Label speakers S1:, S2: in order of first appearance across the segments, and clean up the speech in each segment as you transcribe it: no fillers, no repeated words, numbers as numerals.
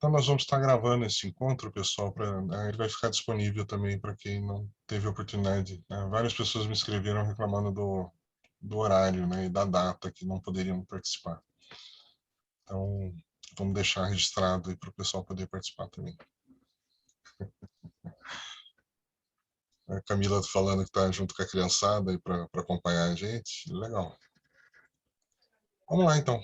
S1: Então, nós vamos estar gravando esse encontro, pessoal, ele vai ficar disponível também para quem não teve oportunidade. Né? Várias pessoas me escreveram reclamando do horário, né, e da data que não poderiam participar. Então, vamos deixar registrado aí para o pessoal poder participar também. A Camila falando que está junto com a criançada aí para acompanhar a gente. Legal. Vamos lá, então.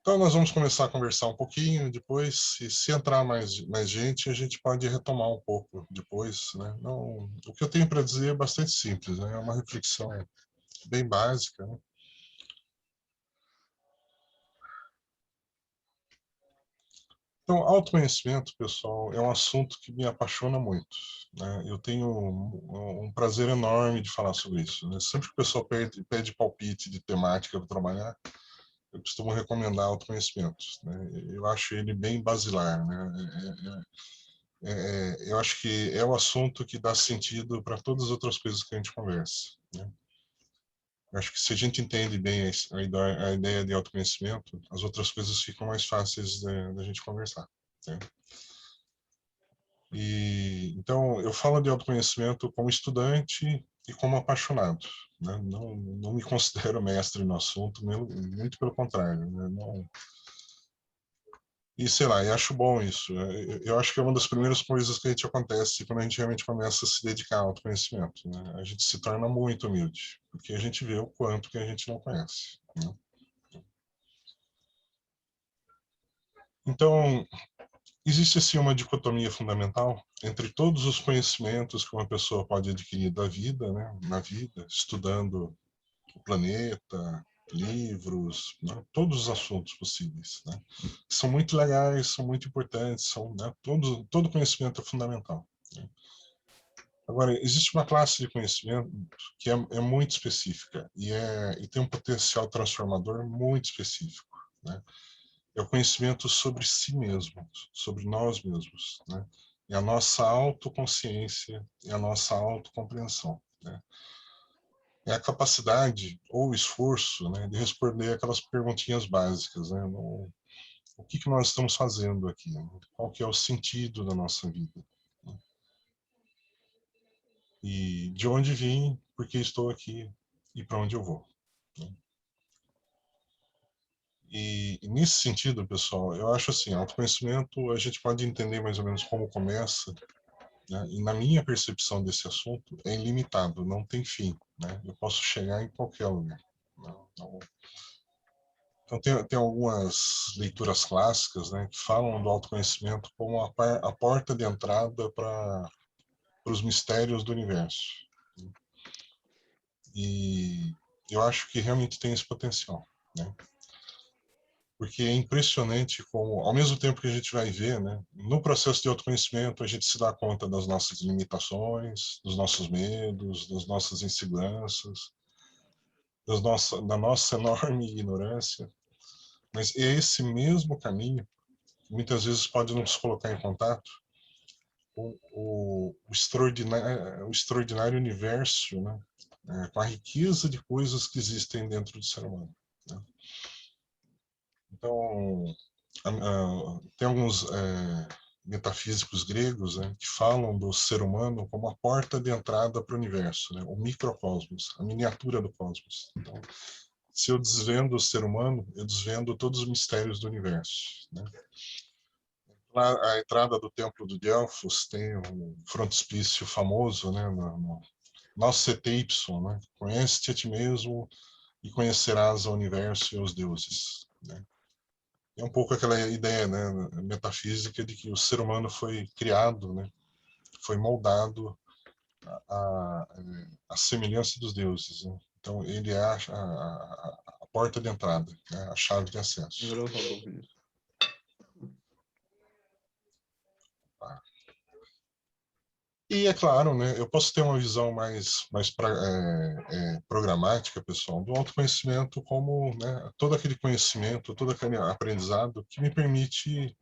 S1: Então, nós vamos começar a conversar um pouquinho depois. Se entrar mais gente, a gente pode retomar um pouco depois. Né? Não, o que eu tenho para dizer é bastante simples. Né? É uma reflexão bem básica. Né? Então, autoconhecimento, pessoal, é um assunto que me apaixona muito. Né? Eu tenho um prazer enorme de falar sobre isso. Né? Sempre que o pessoal pede palpite de temática para trabalhar, eu costumo recomendar autoconhecimento. Né? Eu acho ele bem basilar. Né? Eu acho que é o assunto que dá sentido para todas as outras coisas que a gente conversa. Né? Eu acho que se a gente entende bem a ideia de autoconhecimento, as outras coisas ficam mais fáceis da gente conversar. Né? Então, eu falo de autoconhecimento como estudante e como apaixonado. Né? Não me considero mestre no assunto, muito pelo contrário. Né? Não, e sei lá, eu acho bom isso. Eu acho que é uma das primeiras coisas que a gente acontece quando a gente realmente começa a se dedicar ao autoconhecimento. Né? A gente se torna muito humilde, porque a gente vê o quanto que a gente não conhece. Né? Então, existe assim uma dicotomia fundamental entre todos os conhecimentos que uma pessoa pode adquirir da vida, né? Na vida, estudando o planeta, livros, né? Todos os assuntos possíveis, né? São muito legais, são muito importantes, né? Todo conhecimento é fundamental. Né? Agora, existe uma classe de conhecimento que é muito específica e tem um potencial transformador muito específico, né? É o conhecimento sobre si mesmo, sobre nós mesmos, né? É a nossa autoconsciência, é a nossa autocompreensão, né? É a capacidade ou o esforço, né, de responder aquelas perguntinhas básicas, né? O que nós estamos fazendo aqui? Né? Qual que é o sentido da nossa vida? Né? E de onde vim, por que estou aqui e para onde eu vou? Né? E nesse sentido, pessoal, eu acho assim, autoconhecimento a gente pode entender mais ou menos como começa, né? E na minha percepção desse assunto é ilimitado, não tem fim, né? Eu posso chegar em qualquer lugar. Então tem algumas leituras clássicas, né, que falam do autoconhecimento como a porta de entrada para os mistérios do universo. E eu acho que realmente tem esse potencial, né? Porque é impressionante como, ao mesmo tempo que a gente vai ver, né, no processo de autoconhecimento, a gente se dá conta das nossas limitações, dos nossos medos, das nossas inseguranças, da nossa enorme ignorância. Mas é esse mesmo caminho que muitas vezes pode nos colocar em contato com o extraordinário universo, né, com a riqueza de coisas que existem dentro do ser humano. Né? Então, tem alguns metafísicos gregos, né, que falam do ser humano como a porta de entrada para o universo, né, o microcosmos, a miniatura do cosmos. Então, se eu desvendo o ser humano, eu desvendo todos os mistérios do universo. Né? Lá, a entrada do templo de Delfos tem um frontispício famoso, né, no nosso CTY, né, conhece-te a ti mesmo e conhecerás o universo e os deuses. Né? É um pouco aquela ideia, né, metafísica de que o ser humano foi criado, né, foi moldado à semelhança dos deuses. Né? Então, ele é a porta de entrada, né, a chave de acesso. Tá? E é claro, né, eu posso ter uma visão mais programática, pessoal, do autoconhecimento como, né, todo aquele conhecimento, todo aquele aprendizado que me permite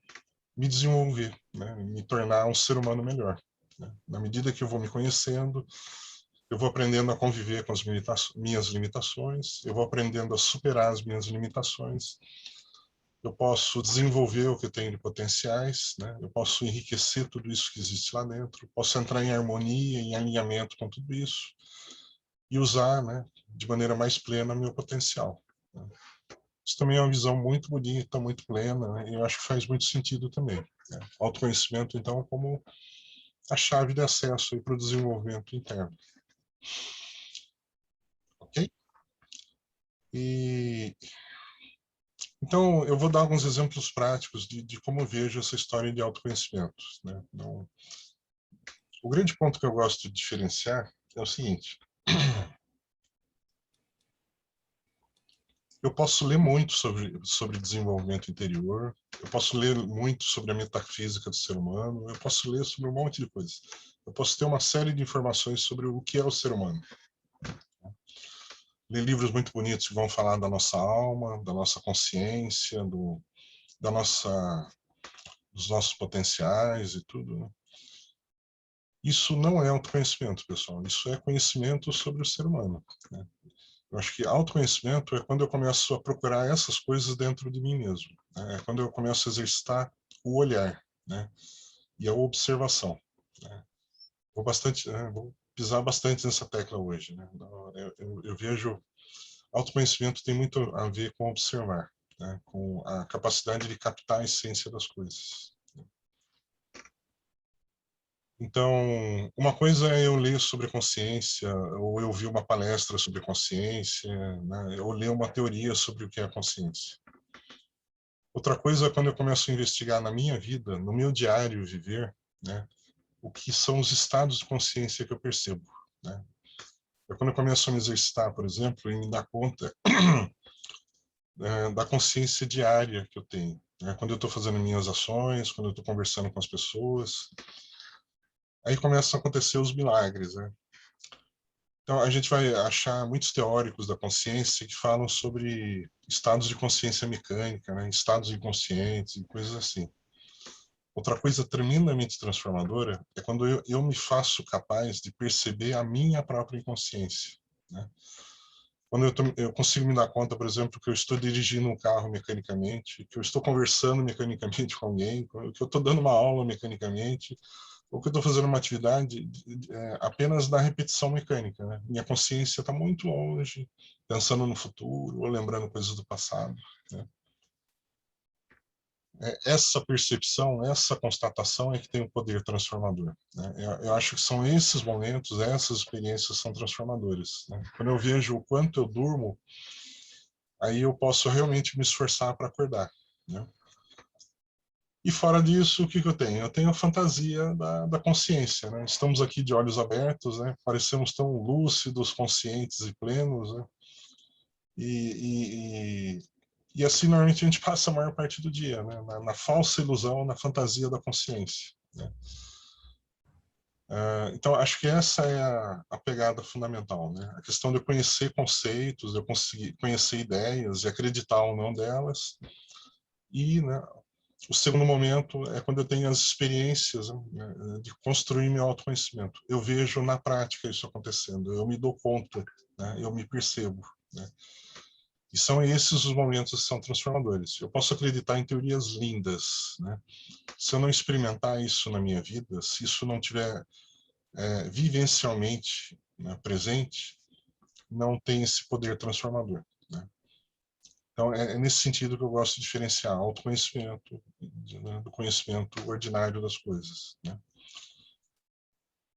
S1: me desenvolver, né, me tornar um ser humano melhor. Né? Na medida que eu vou me conhecendo, eu vou aprendendo a conviver com minhas limitações, eu vou aprendendo a superar as minhas limitações, eu posso desenvolver o que eu tenho de potenciais, né? Eu posso enriquecer tudo isso que existe lá dentro, posso entrar em harmonia, em alinhamento com tudo isso e usar, né, de maneira mais plena meu potencial, né? Isso também é uma visão muito bonita, muito plena, né? E eu acho que faz muito sentido também, né? Autoconhecimento, então, como a chave de acesso para o desenvolvimento interno. Ok? E então, eu vou dar alguns exemplos práticos de como eu vejo essa história de autoconhecimento, né? Então, o grande ponto que eu gosto de diferenciar é o seguinte: eu posso ler muito sobre desenvolvimento interior, eu posso ler muito sobre a metafísica do ser humano, eu posso ler sobre um monte de coisas. Eu posso ter uma série de informações sobre o que é o ser humano. Ler livros muito bonitos que vão falar da nossa alma, da nossa consciência, da nossa, dos nossos potenciais e tudo, né? Isso não é autoconhecimento, pessoal. Isso é conhecimento sobre o ser humano, né? Eu acho que autoconhecimento é quando eu começo a procurar essas coisas dentro de mim mesmo, né? É quando eu começo a exercitar o olhar, né? E a observação, né? Vou pisar bastante nessa tecla hoje, né? Eu vejo autoconhecimento tem muito a ver com observar, né? Com a capacidade de captar a essência das coisas. Então, uma coisa é eu ler sobre consciência, ou eu ouvir uma palestra sobre consciência, né? Ou ler uma teoria sobre o que é a consciência. Outra coisa é quando eu começo a investigar na minha vida, no meu diário viver, né? O que são os estados de consciência que eu percebo, né? É quando eu começo a me exercitar, por exemplo, e me dar conta da consciência diária que eu tenho, né? Quando eu estou fazendo minhas ações, quando eu estou conversando com as pessoas, aí começam a acontecer os milagres, né? Então, a gente vai achar muitos teóricos da consciência que falam sobre estados de consciência mecânica, né? Estados inconscientes e coisas assim. Outra coisa tremendamente transformadora é quando eu me faço capaz de perceber a minha própria inconsciência, né? Quando eu consigo me dar conta, por exemplo, que eu estou dirigindo um carro mecanicamente, que eu estou conversando mecanicamente com alguém, que eu estou dando uma aula mecanicamente, ou que eu estou fazendo uma atividade apenas da repetição mecânica, né? Minha consciência está muito longe, pensando no futuro ou lembrando coisas do passado, né? Essa percepção, essa constatação é que tem um poder transformador, né? Eu acho que são esses momentos, essas experiências são transformadoras, né? Quando eu vejo o quanto eu durmo, aí eu posso realmente me esforçar para acordar, né? E fora disso, o que eu tenho? Eu tenho a fantasia da consciência, né? Estamos aqui de olhos abertos, né? Parecemos tão lúcidos, conscientes e plenos, né? E, e, e assim, normalmente, a gente passa a maior parte do dia, né? Na falsa ilusão, na fantasia da consciência, né? Então, acho que essa é a pegada fundamental, né? A questão de eu conhecer conceitos, de eu conseguir conhecer ideias e acreditar ou não delas, e, né, o segundo momento é quando eu tenho as experiências, né, de construir meu autoconhecimento. Eu vejo na prática isso acontecendo, eu me dou conta, né, eu me percebo, né? E são esses os momentos que são transformadores. Eu posso acreditar em teorias lindas, né? Se eu não experimentar isso na minha vida, se isso não tiver vivencialmente, né, presente, não tem esse poder transformador, né? Então, é nesse sentido que eu gosto de diferenciar autoconhecimento, né, do conhecimento ordinário das coisas, né?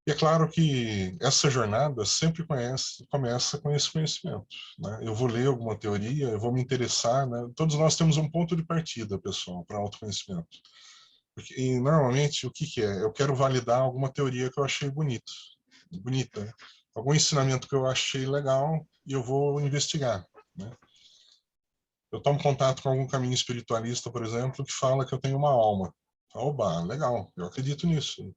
S1: E é claro que essa jornada sempre começa com esse conhecimento, né? Eu vou ler alguma teoria, eu vou me interessar, né? Todos nós temos um ponto de partida, pessoal, para autoconhecimento. E normalmente, o que é? Eu quero validar alguma teoria que eu achei bonita, né? Algum ensinamento que eu achei legal e eu vou investigar, né? Eu tomo contato com algum caminho espiritualista, por exemplo, que fala que eu tenho uma alma. Oba, legal, eu acredito nisso.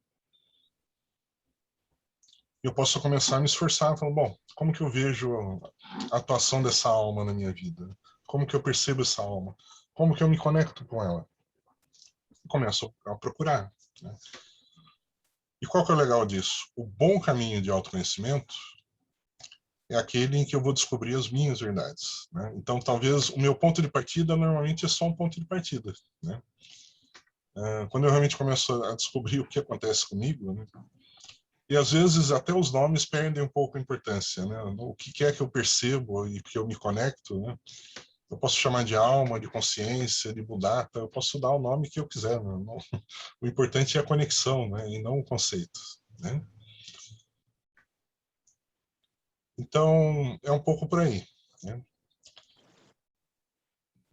S1: Eu posso começar a me esforçar, falando, bom, como que eu vejo a atuação dessa alma na minha vida? Como que eu percebo essa alma? Como que eu me conecto com ela? Eu começo a procurar, né? E qual que é o legal disso? O bom caminho de autoconhecimento é aquele em que eu vou descobrir as minhas verdades, né? Então, talvez o meu ponto de partida normalmente é só um ponto de partida, né? Quando eu realmente começo a descobrir o que acontece comigo, né? E às vezes até os nomes perdem um pouco a importância, né? O que é que eu percebo e que eu me conecto, né? Eu posso chamar de alma, de consciência, de Buddhata, eu posso dar o nome que eu quiser, né? Não, o importante é a conexão, né? E não o conceito, né? Então, é um pouco por aí, né?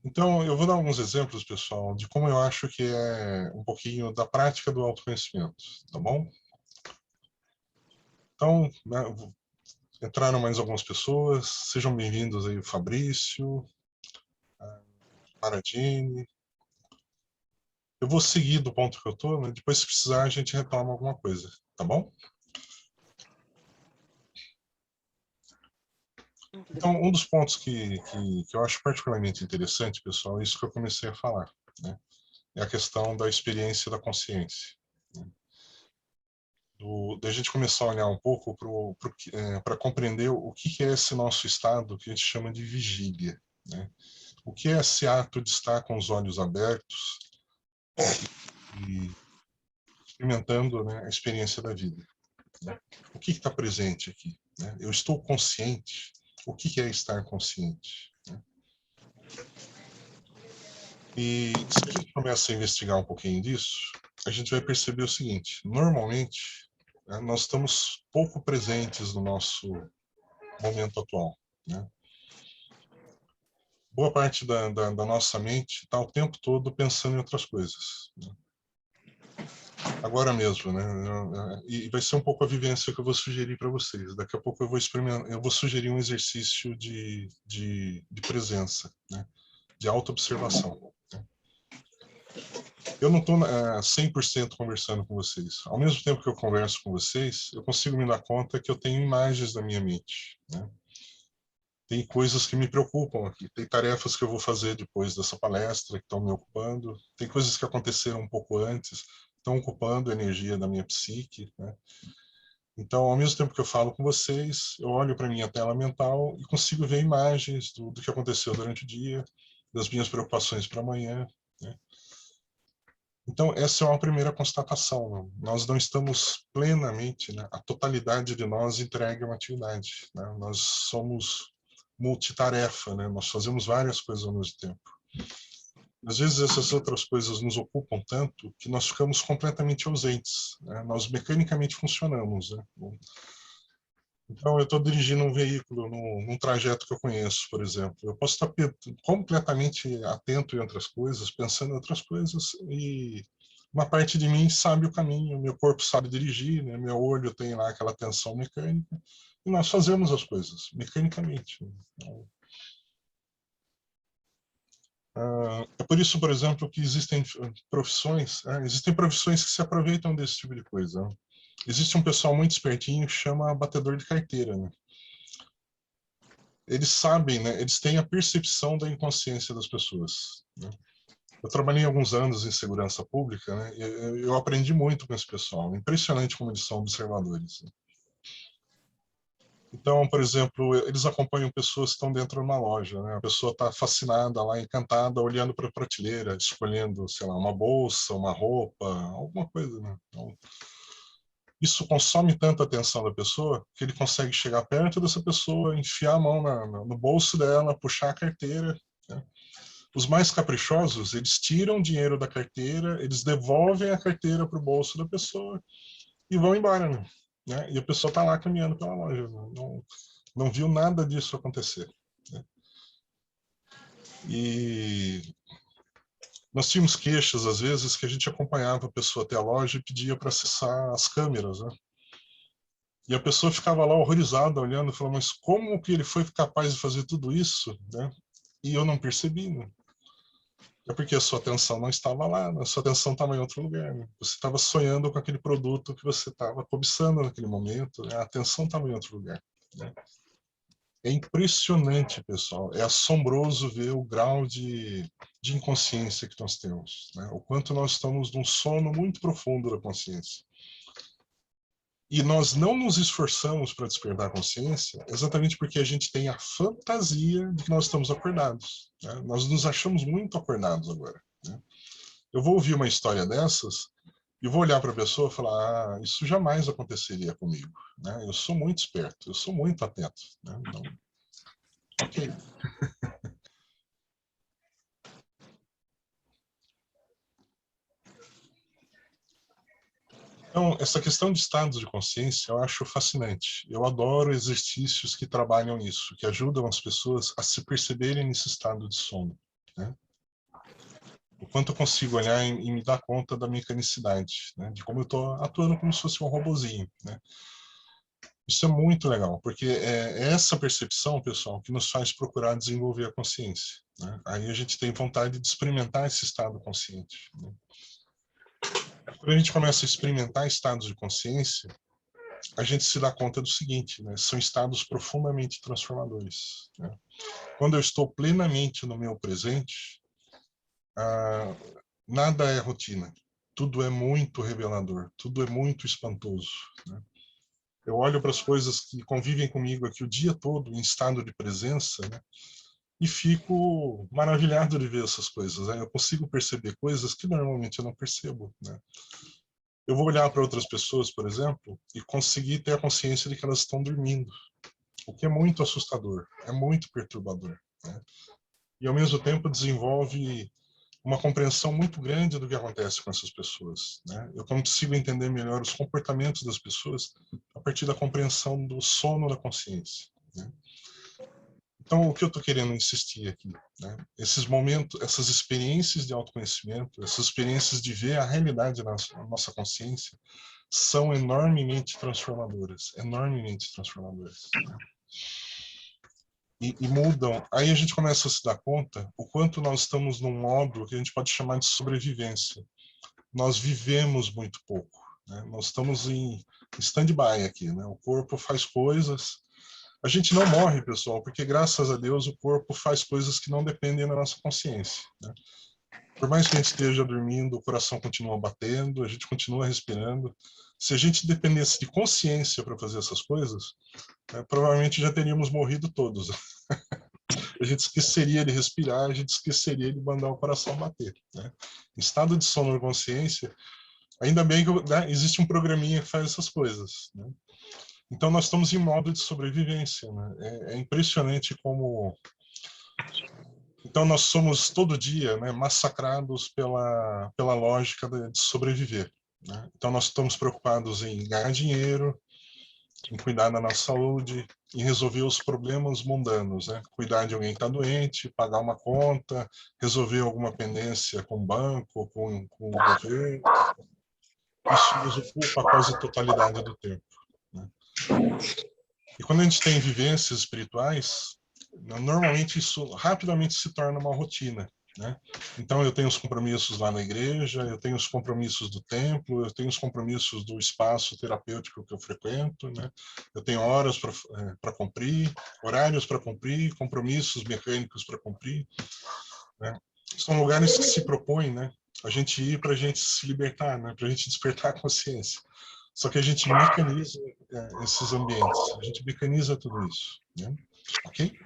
S1: Então, eu vou dar alguns exemplos, pessoal, de como eu acho que é um pouquinho da prática do autoconhecimento, tá bom? Então, né, entraram mais algumas pessoas, sejam bem-vindos aí, o Fabrício, a Maradine. Eu vou seguir do ponto que eu tô, né? Depois, se precisar, a gente retoma alguma coisa, tá bom? Então, um dos pontos que eu acho particularmente interessante, pessoal, é isso que eu comecei a falar, né? É a questão da experiência da consciência, né? Da gente começar a olhar um pouco para compreender o que é esse nosso estado que a gente chama de vigília, né? O que é esse ato de estar com os olhos abertos e experimentando, né, a experiência da vida, né? O que está presente aqui, né? Eu estou consciente. O que é estar consciente, né? E se a gente começa a investigar um pouquinho disso, a gente vai perceber o seguinte: normalmente, né, nós estamos pouco presentes no nosso momento atual, né? Boa parte da nossa mente está o tempo todo pensando em outras coisas, né? Agora mesmo, né? E vai ser um pouco a vivência que eu vou sugerir para vocês. Daqui a pouco eu vou experimentar, eu vou sugerir um exercício de presença, né? De autoobservação, né? Eu não estou 100% conversando com vocês. Ao mesmo tempo que eu converso com vocês, eu consigo me dar conta que eu tenho imagens na minha mente, né? Tem coisas que me preocupam aqui, tem tarefas que eu vou fazer depois dessa palestra que estão me ocupando, tem coisas que aconteceram um pouco antes, estão ocupando a energia da minha psique, né? Então, ao mesmo tempo que eu falo com vocês, eu olho para minha tela mental e consigo ver imagens do que aconteceu durante o dia, das minhas preocupações para amanhã, né? Então, essa é uma primeira constatação, né? Nós não estamos plenamente, né, a totalidade de nós entregue a uma atividade, né? Nós somos multitarefa, né? Nós fazemos várias coisas ao mesmo tempo. Às vezes essas outras coisas nos ocupam tanto que nós ficamos completamente ausentes, né? Nós mecanicamente funcionamos, né? Então, eu estou dirigindo um veículo num trajeto que eu conheço, por exemplo. Eu posso estar completamente atento em outras coisas, pensando em outras coisas, e uma parte de mim sabe o caminho, meu corpo sabe dirigir, né? Meu olho tem lá aquela tensão mecânica, e nós fazemos as coisas mecanicamente. É por isso, por exemplo, que existem profissões que se aproveitam desse tipo de coisa, né? Existe um pessoal muito espertinho que chama batedor de carteira, né? Eles sabem, né? Eles têm a percepção da inconsciência das pessoas, né? Eu trabalhei alguns anos em segurança pública, né? Eu aprendi muito com esse pessoal. Impressionante como eles são observadores, né? Então, por exemplo, eles acompanham pessoas que estão dentro de uma loja, né? A pessoa está fascinada lá, encantada, olhando para a prateleira, escolhendo, sei lá, uma bolsa, uma roupa, alguma coisa, né? Então, isso consome tanta atenção da pessoa que ele consegue chegar perto dessa pessoa, enfiar a mão no bolso dela, puxar a carteira, né? Os mais caprichosos, eles tiram o dinheiro da carteira, eles devolvem a carteira para o bolso da pessoa e vão embora, né? E a pessoa está lá caminhando pela loja, né? Não viu nada disso acontecer, né? E nós tínhamos queixas, às vezes, que a gente acompanhava a pessoa até a loja e pedia para acessar as câmeras, né? E a pessoa ficava lá horrorizada, olhando, falando, mas como que ele foi capaz de fazer tudo isso, né? E eu não percebi, né? É porque a sua atenção não estava lá, né? A sua atenção estava em outro lugar, né? Você estava sonhando com aquele produto que você estava cobiçando naquele momento, né? A atenção estava em outro lugar, né? É impressionante, pessoal. É assombroso ver o grau de inconsciência que nós temos, né? O quanto nós estamos num sono muito profundo da consciência. E nós não nos esforçamos para despertar a consciência exatamente porque a gente tem a fantasia de que nós estamos acordados, né? Nós nos achamos muito acordados agora, né? Eu vou ouvir uma história dessas e vou olhar para a pessoa e falar: isso jamais aconteceria comigo, né? Eu sou muito esperto, eu sou muito atento, né? Então, ok. Então, essa questão de estados de consciência eu acho fascinante. Eu adoro exercícios que trabalham isso, que ajudam as pessoas a se perceberem nesse estado de sono, né? O quanto eu consigo olhar e me dar conta da mecanicidade, né? De como eu estou atuando como se fosse um robozinho, né? Isso é muito legal, porque é essa percepção, pessoal, que nos faz procurar desenvolver a consciência, né? Aí a gente tem vontade de experimentar esse estado consciente, né? Quando a gente começa a experimentar estados de consciência, a gente se dá conta do seguinte, né? São estados profundamente transformadores, né? Quando eu estou plenamente no meu presente, ah, nada é rotina. Tudo é muito revelador, tudo é muito espantoso, né? Eu olho para as coisas que convivem comigo aqui o dia todo em estado de presença, né? E fico maravilhado de ver essas coisas, né? Eu consigo perceber coisas que normalmente eu não percebo, né? Eu vou olhar para outras pessoas, por exemplo, e conseguir ter a consciência de que elas estão dormindo, o que é muito assustador, é muito perturbador, né? E ao mesmo tempo desenvolve uma compreensão muito grande do que acontece com essas pessoas, né? Eu consigo entender melhor os comportamentos das pessoas a partir da compreensão do sono da consciência, né? Então, o que eu estou querendo insistir aqui, né? Esses momentos, essas experiências de autoconhecimento, essas experiências de ver a realidade na nossa consciência, são enormemente transformadoras, enormemente transformadoras, né? E mudam. Aí a gente começa a se dar conta o quanto nós estamos num modo que a gente pode chamar de sobrevivência. Nós vivemos muito pouco, né? Nós estamos em stand-by aqui, né? O corpo faz coisas. A gente não morre, pessoal, porque graças a Deus o corpo faz coisas que não dependem da nossa consciência, né? Por mais que a gente esteja dormindo, o coração continua batendo, a gente continua respirando. Se a gente dependesse de consciência para fazer essas coisas, né, provavelmente já teríamos morrido todos. A gente esqueceria de respirar, a gente esqueceria de mandar o coração bater, né? Em estado de sono consciência, ainda bem que, né, existe um programinha que faz essas coisas, né? Então nós estamos em modo de sobrevivência, né? É impressionante como... Então nós somos todo dia, né, massacrados pela lógica de sobreviver, né? Então nós estamos preocupados em ganhar dinheiro, em cuidar da nossa saúde, em resolver os problemas mundanos, né? Cuidar de alguém que está doente, pagar uma conta, resolver alguma pendência com o banco, com o governo. Isso nos ocupa a quase totalidade do tempo, né? E quando a gente tem vivências espirituais, normalmente isso rapidamente se torna uma rotina, né? Então eu tenho os compromissos lá na igreja, eu tenho os compromissos do templo, eu tenho os compromissos do espaço terapêutico que eu frequento, né? Eu tenho horas para cumprir, horários para cumprir, compromissos mecânicos para cumprir, né? São lugares que se propõem, né, a gente ir para a gente se libertar, né, para a gente despertar a consciência. Só que a gente mecaniza esses ambientes, a gente mecaniza tudo isso, né? Ok?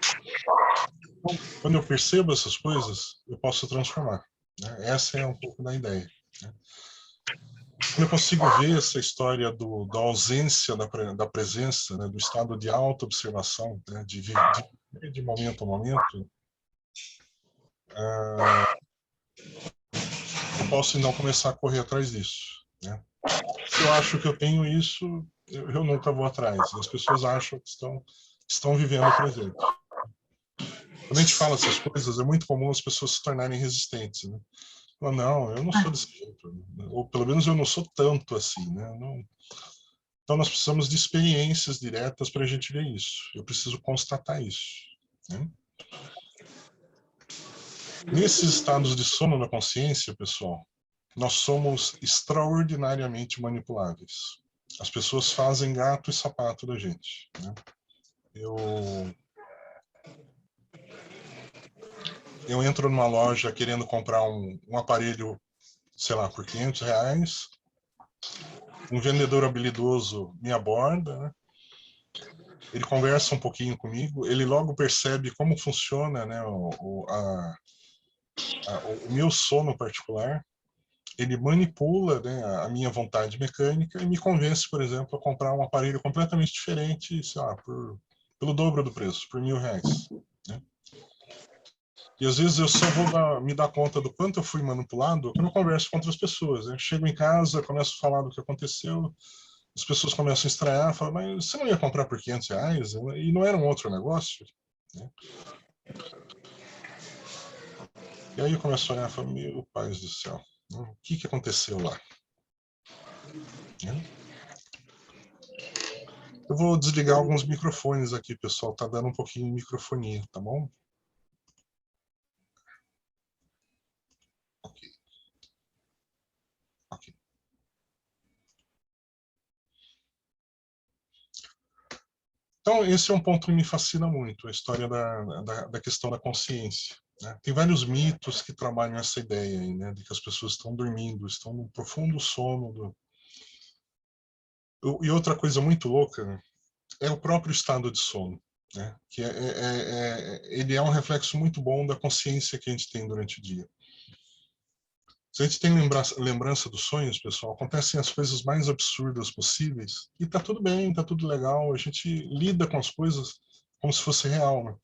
S1: Então, quando eu percebo essas coisas, eu posso transformar, né? Essa é um pouco da ideia, né? Quando eu consigo ver essa história da ausência da presença, né, do estado de auto-observação, né, de momento a momento, eu posso então começar a correr atrás disso, né? Se eu acho que eu tenho isso, eu nunca vou atrás. As pessoas acham que estão vivendo o presente. Quando a gente fala essas coisas, é muito comum as pessoas se tornarem resistentes, né? Falam, não, eu não sou desse jeito, né? Ou pelo menos eu não sou tanto assim, né? Não... Então nós precisamos de experiências diretas para a gente ver isso. Eu preciso constatar isso, né? Nesses estados de sono na consciência, pessoal, nós somos extraordinariamente manipuláveis. As pessoas fazem gato e sapato da gente, né? Eu entro numa loja querendo comprar um aparelho, sei lá, por R$ 500, um vendedor habilidoso me aborda, né? Ele conversa um pouquinho comigo, ele logo percebe como funciona, né, o meu sono particular, ele manipula, né, a minha vontade mecânica e me convence, por exemplo, a comprar um aparelho completamente diferente, sei lá, pelo dobro do preço, por R$ 1.000. Né? E às vezes eu só vou me dar conta do quanto eu fui manipulado quando eu converso com outras pessoas. Né? Chego em casa, começo a falar do que aconteceu, as pessoas começam a estranhar, falam, mas você não ia comprar por R$ 500? E não era um outro negócio? Né? E aí eu começo a olhar e falo, meu pai do céu, o que aconteceu lá? Né? Eu vou desligar alguns microfones aqui, pessoal. Tá dando um pouquinho de microfonia, tá bom? Ok. Ok. Então, esse é um ponto que me fascina muito, a história da questão da consciência. Né? Tem vários mitos que trabalham essa ideia aí, né, de que as pessoas estão dormindo, estão num profundo sono. E outra coisa muito louca, né, é o próprio estado de sono. Né? Que ele é um reflexo muito bom da consciência que a gente tem durante o dia. Se a gente tem lembrança dos sonhos, pessoal, acontecem as coisas mais absurdas possíveis e tá tudo bem, tá tudo legal, a gente lida com as coisas como se fosse real, né?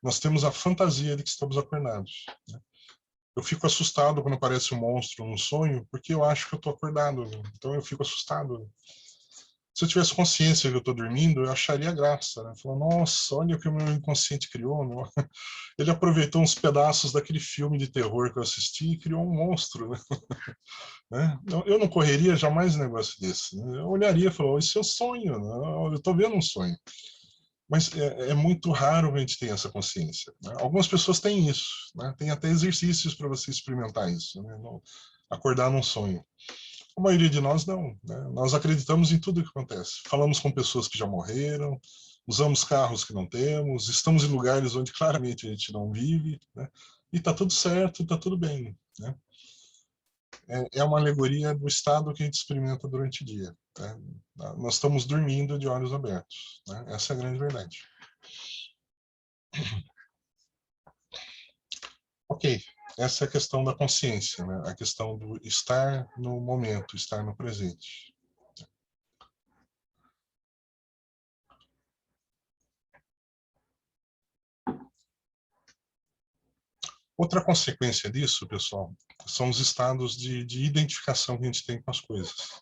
S1: Nós temos a fantasia de que estamos acordados. Né? Eu fico assustado quando aparece um monstro num sonho, porque eu acho que eu estou acordado, né? Então eu fico assustado. Né? Se eu tivesse consciência que eu estou dormindo, eu acharia graça. Né? Falar, nossa, olha o que o meu inconsciente criou. Meu. Ele aproveitou uns pedaços daquele filme de terror que eu assisti e criou um monstro. Né? Né? Eu não correria jamais um negócio desse. Né? Eu olharia e falaria, isso é um sonho, né? Eu estou vendo um sonho. Mas é muito raro a gente ter essa consciência. Né? Algumas pessoas têm isso. Né? Tem até exercícios para você experimentar isso. Né? Acordar num sonho. A maioria de nós não. Né? Nós acreditamos em tudo o que acontece. Falamos com pessoas que já morreram, usamos carros que não temos, estamos em lugares onde claramente a gente não vive, né? E está tudo certo, está tudo bem. Né? É uma alegoria do estado que a gente experimenta durante o dia. Né? Nós estamos dormindo de olhos abertos. Né? Essa é a grande verdade. Ok, essa é a questão da consciência, né? A questão do estar no momento, estar no presente. Outra consequência disso, pessoal, são os estados de identificação que a gente tem com as coisas,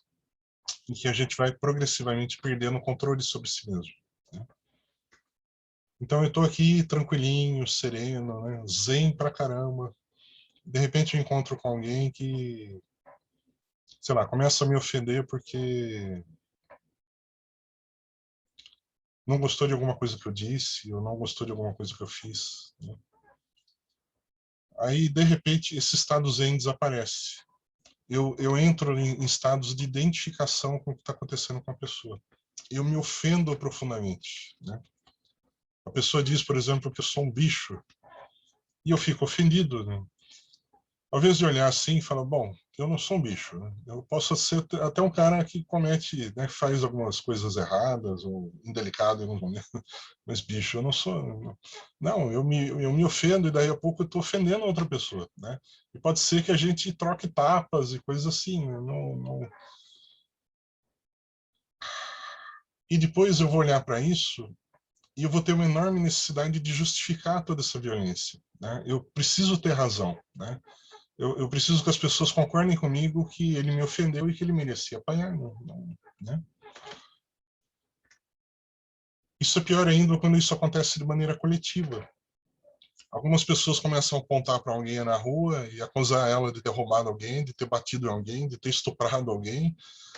S1: em que a gente vai progressivamente perdendo o controle sobre si mesmo. Né? Então eu estou aqui tranquilinho, sereno, né? Zen pra caramba. De repente eu encontro com alguém que, sei lá, começa a me ofender porque não gostou de alguma coisa que eu disse, ou não gostou de alguma coisa que eu fiz. Né? Aí, de repente, esse estado zen desaparece. Eu entro em estados de identificação com o que está acontecendo com a pessoa. Eu me ofendo profundamente. Né? A pessoa diz, por exemplo, que eu sou um bicho, e eu fico ofendido. Né? Ao invés de olhar assim e falar, bom, eu não sou um bicho. Né? Eu posso ser até um cara que comete, né, faz algumas coisas erradas ou indelicado em alguns momentos, mas bicho, eu não sou. Não, eu me ofendo e daí a pouco eu estou ofendendo outra pessoa. Né? E pode ser que a gente troque tapas e coisas assim. Né? E depois eu vou olhar para isso e eu vou ter uma enorme necessidade de justificar toda essa violência. Né? Eu preciso ter razão. Né? Eu preciso que as pessoas concordem comigo que ele me ofendeu e que ele merecia apanhar. Né? Isso é pior ainda quando isso acontece de maneira coletiva. Algumas pessoas começam a apontar para alguém na rua e acusar ela de ter roubado alguém, de ter batido alguém, de ter estuprado alguém.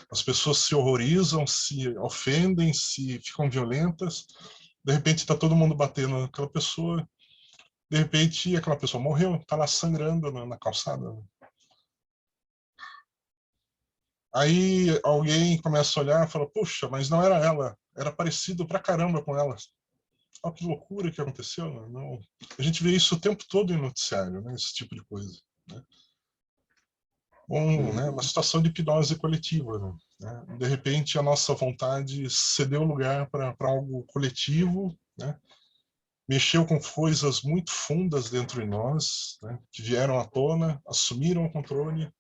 S1: As pessoas se horrorizam, se ofendem, se ficam violentas. De repente está todo mundo batendo naquela pessoa. De repente aquela pessoa morreu, está lá sangrando na calçada. Aí alguém começa a olhar e fala, puxa, mas não era ela, era parecido pra caramba com ela. Olha que loucura que aconteceu. Né? Não, a gente vê isso o tempo todo em noticiário, né? Esse tipo de coisa. Né? Né, uma situação de hipnose coletiva. Né? De repente, a nossa vontade cedeu lugar para algo coletivo, né? Mexeu com coisas muito fundas dentro de nós, né? Que vieram à tona, assumiram o controle,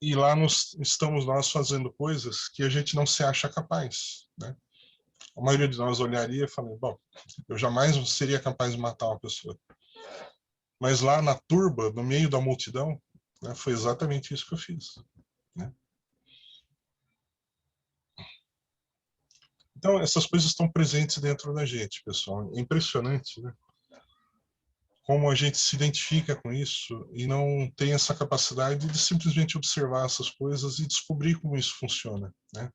S1: e lá estamos nós fazendo coisas que a gente não se acha capaz. Né? A maioria de nós olharia e falaria, bom, eu jamais seria capaz de matar uma pessoa. Mas lá na turba, no meio da multidão, né, foi exatamente isso que eu fiz. Né? Então, essas coisas estão presentes dentro da gente, pessoal. É impressionante, né? Como a gente se identifica com isso e não tem essa capacidade de simplesmente observar essas coisas e descobrir como isso funciona, né?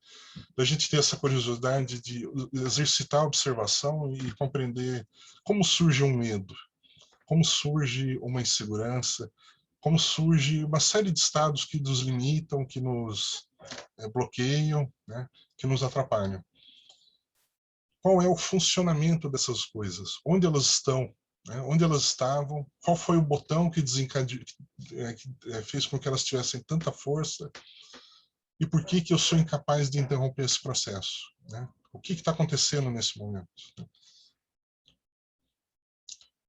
S1: Da gente ter essa curiosidade de exercitar a observação e compreender como surge um medo, como surge uma insegurança, como surge uma série de estados que nos limitam, que nos bloqueiam, né? Que nos atrapalham. Qual é o funcionamento dessas coisas? Onde elas estão? Né? Onde elas estavam? Qual foi o botão que desencadeou, que fez com que elas tivessem tanta força? E por que eu sou incapaz de interromper esse processo? Né? O que está acontecendo nesse momento?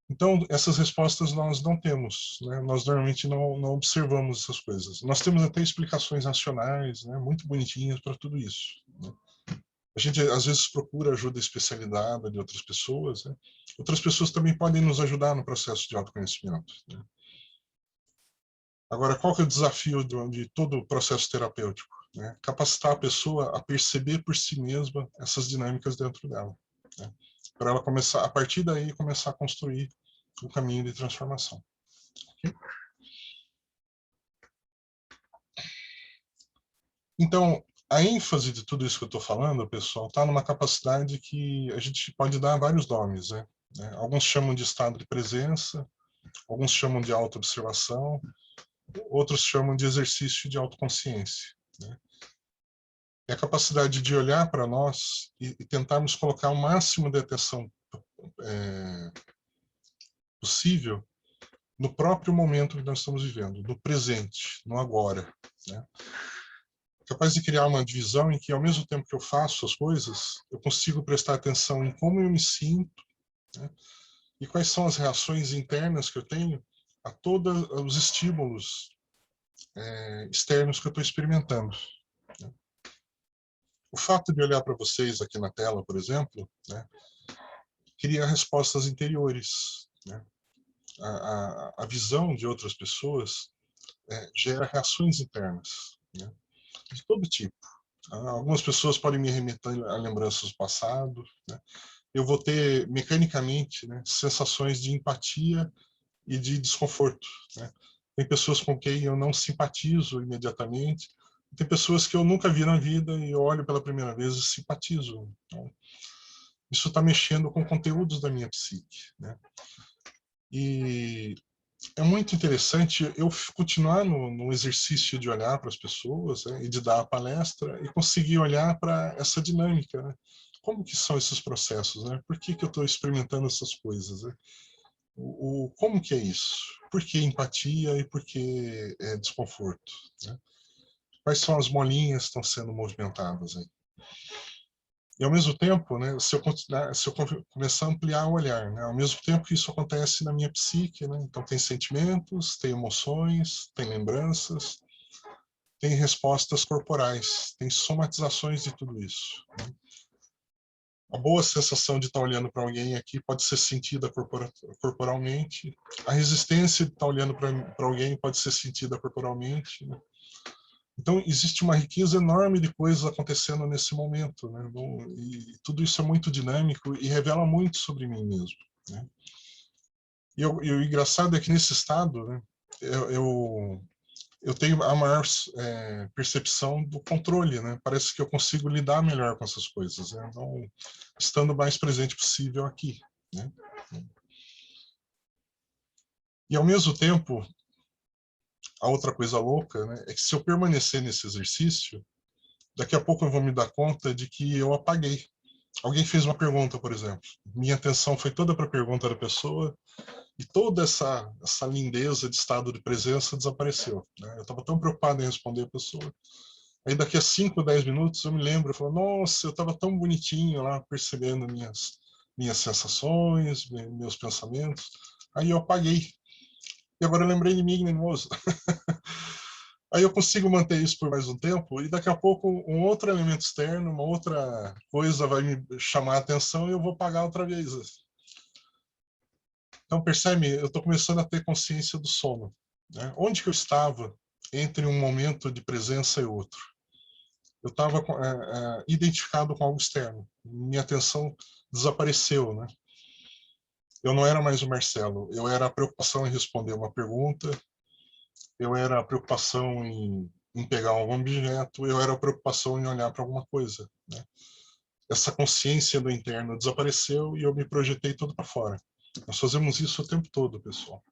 S1: Então, essas respostas nós não temos, né? Nós normalmente não observamos essas coisas. Nós temos até explicações racionais, né? Muito bonitinhas para tudo isso. Né? A gente, às vezes, procura ajuda especializada de outras pessoas. Né? Outras pessoas também podem nos ajudar no processo de autoconhecimento. Né? Agora, qual que é o desafio de todo o processo terapêutico? Né? Capacitar a pessoa a perceber por si mesma essas dinâmicas dentro dela. Né? Para ela começar, a partir daí, começar a construir o caminho de transformação. Okay? Então, a ênfase de tudo isso que eu estou falando, pessoal, está numa capacidade que a gente pode dar vários nomes. Né? Alguns chamam de estado de presença, alguns chamam de autoobservação, outros chamam de exercício de autoconsciência. Né? É a capacidade de olhar para nós e tentarmos colocar o máximo de atenção possível no próprio momento que nós estamos vivendo, no presente, no agora. Né? Capaz de criar uma divisão em que, ao mesmo tempo que eu faço as coisas, eu consigo prestar atenção em como eu me sinto, né? E quais são as reações internas que eu tenho a todos os estímulos externos que eu estou experimentando. Né? O fato de olhar para vocês aqui na tela, por exemplo, né, cria respostas interiores. Né? A visão de outras pessoas gera reações internas, né, de todo tipo. Algumas pessoas podem me remeter a lembranças do passado. Né? Eu vou ter, mecanicamente, né, sensações de empatia e de desconforto. Né? Tem pessoas com quem eu não simpatizo imediatamente, tem pessoas que eu nunca vi na vida e eu olho pela primeira vez e simpatizo. Então, isso está mexendo com conteúdos da minha psique. Né? E é muito interessante eu continuar no exercício de olhar para as pessoas, né, e de dar a palestra e conseguir olhar para essa dinâmica. Né? Como que são esses processos? Né? Por que eu estou experimentando essas coisas? Né? Como que é isso? Por que empatia e por que desconforto? Né? Quais são as molinhas que estão sendo movimentadas aí? E ao mesmo tempo, né, se eu começar a ampliar o olhar, né, ao mesmo tempo que isso acontece na minha psique, né, então tem sentimentos, tem emoções, tem lembranças, tem respostas corporais, tem somatizações de tudo isso. Né? A boa sensação de estar olhando para alguém aqui pode ser sentida corporalmente, a resistência de estar olhando para alguém pode ser sentida corporalmente. Né? Então, existe uma riqueza enorme de coisas acontecendo nesse momento, né? E tudo isso é muito dinâmico e revela muito sobre mim mesmo. Né? E o engraçado é que nesse estado, né, eu tenho a maior percepção do controle, né? Parece que eu consigo lidar melhor com essas coisas, né? Então, estando o mais presente possível aqui. Né? E, ao mesmo tempo, a outra coisa louca, né, é que se eu permanecer nesse exercício, daqui a pouco eu vou me dar conta de que eu apaguei. Alguém fez uma pergunta, por exemplo. Minha atenção foi toda para a pergunta da pessoa E toda essa lindeza de estado de presença desapareceu, né? Eu estava tão preocupado em responder a pessoa. Aí daqui a 5, 10 minutos eu me lembro, eu falo, nossa, eu estava tão bonitinho lá, percebendo minhas sensações, meus pensamentos. Aí eu apaguei. E agora eu lembrei de mim, nervoso. Aí eu consigo manter isso por mais um tempo e daqui a pouco um outro elemento externo, uma outra coisa vai me chamar a atenção e eu vou pagar outra vez. Então percebe, eu estou começando a ter consciência do sono, né? Onde que eu estava entre um momento de presença e outro? Eu estava identificado com algo externo. Minha atenção desapareceu, né? Eu não era mais o Marcelo. Eu era a preocupação em responder uma pergunta. Eu era a preocupação em pegar algum objeto. Eu era a preocupação em olhar para alguma coisa, né? Essa consciência do interno desapareceu e eu me projetei todo para fora. Nós fazemos isso o tempo todo, pessoal.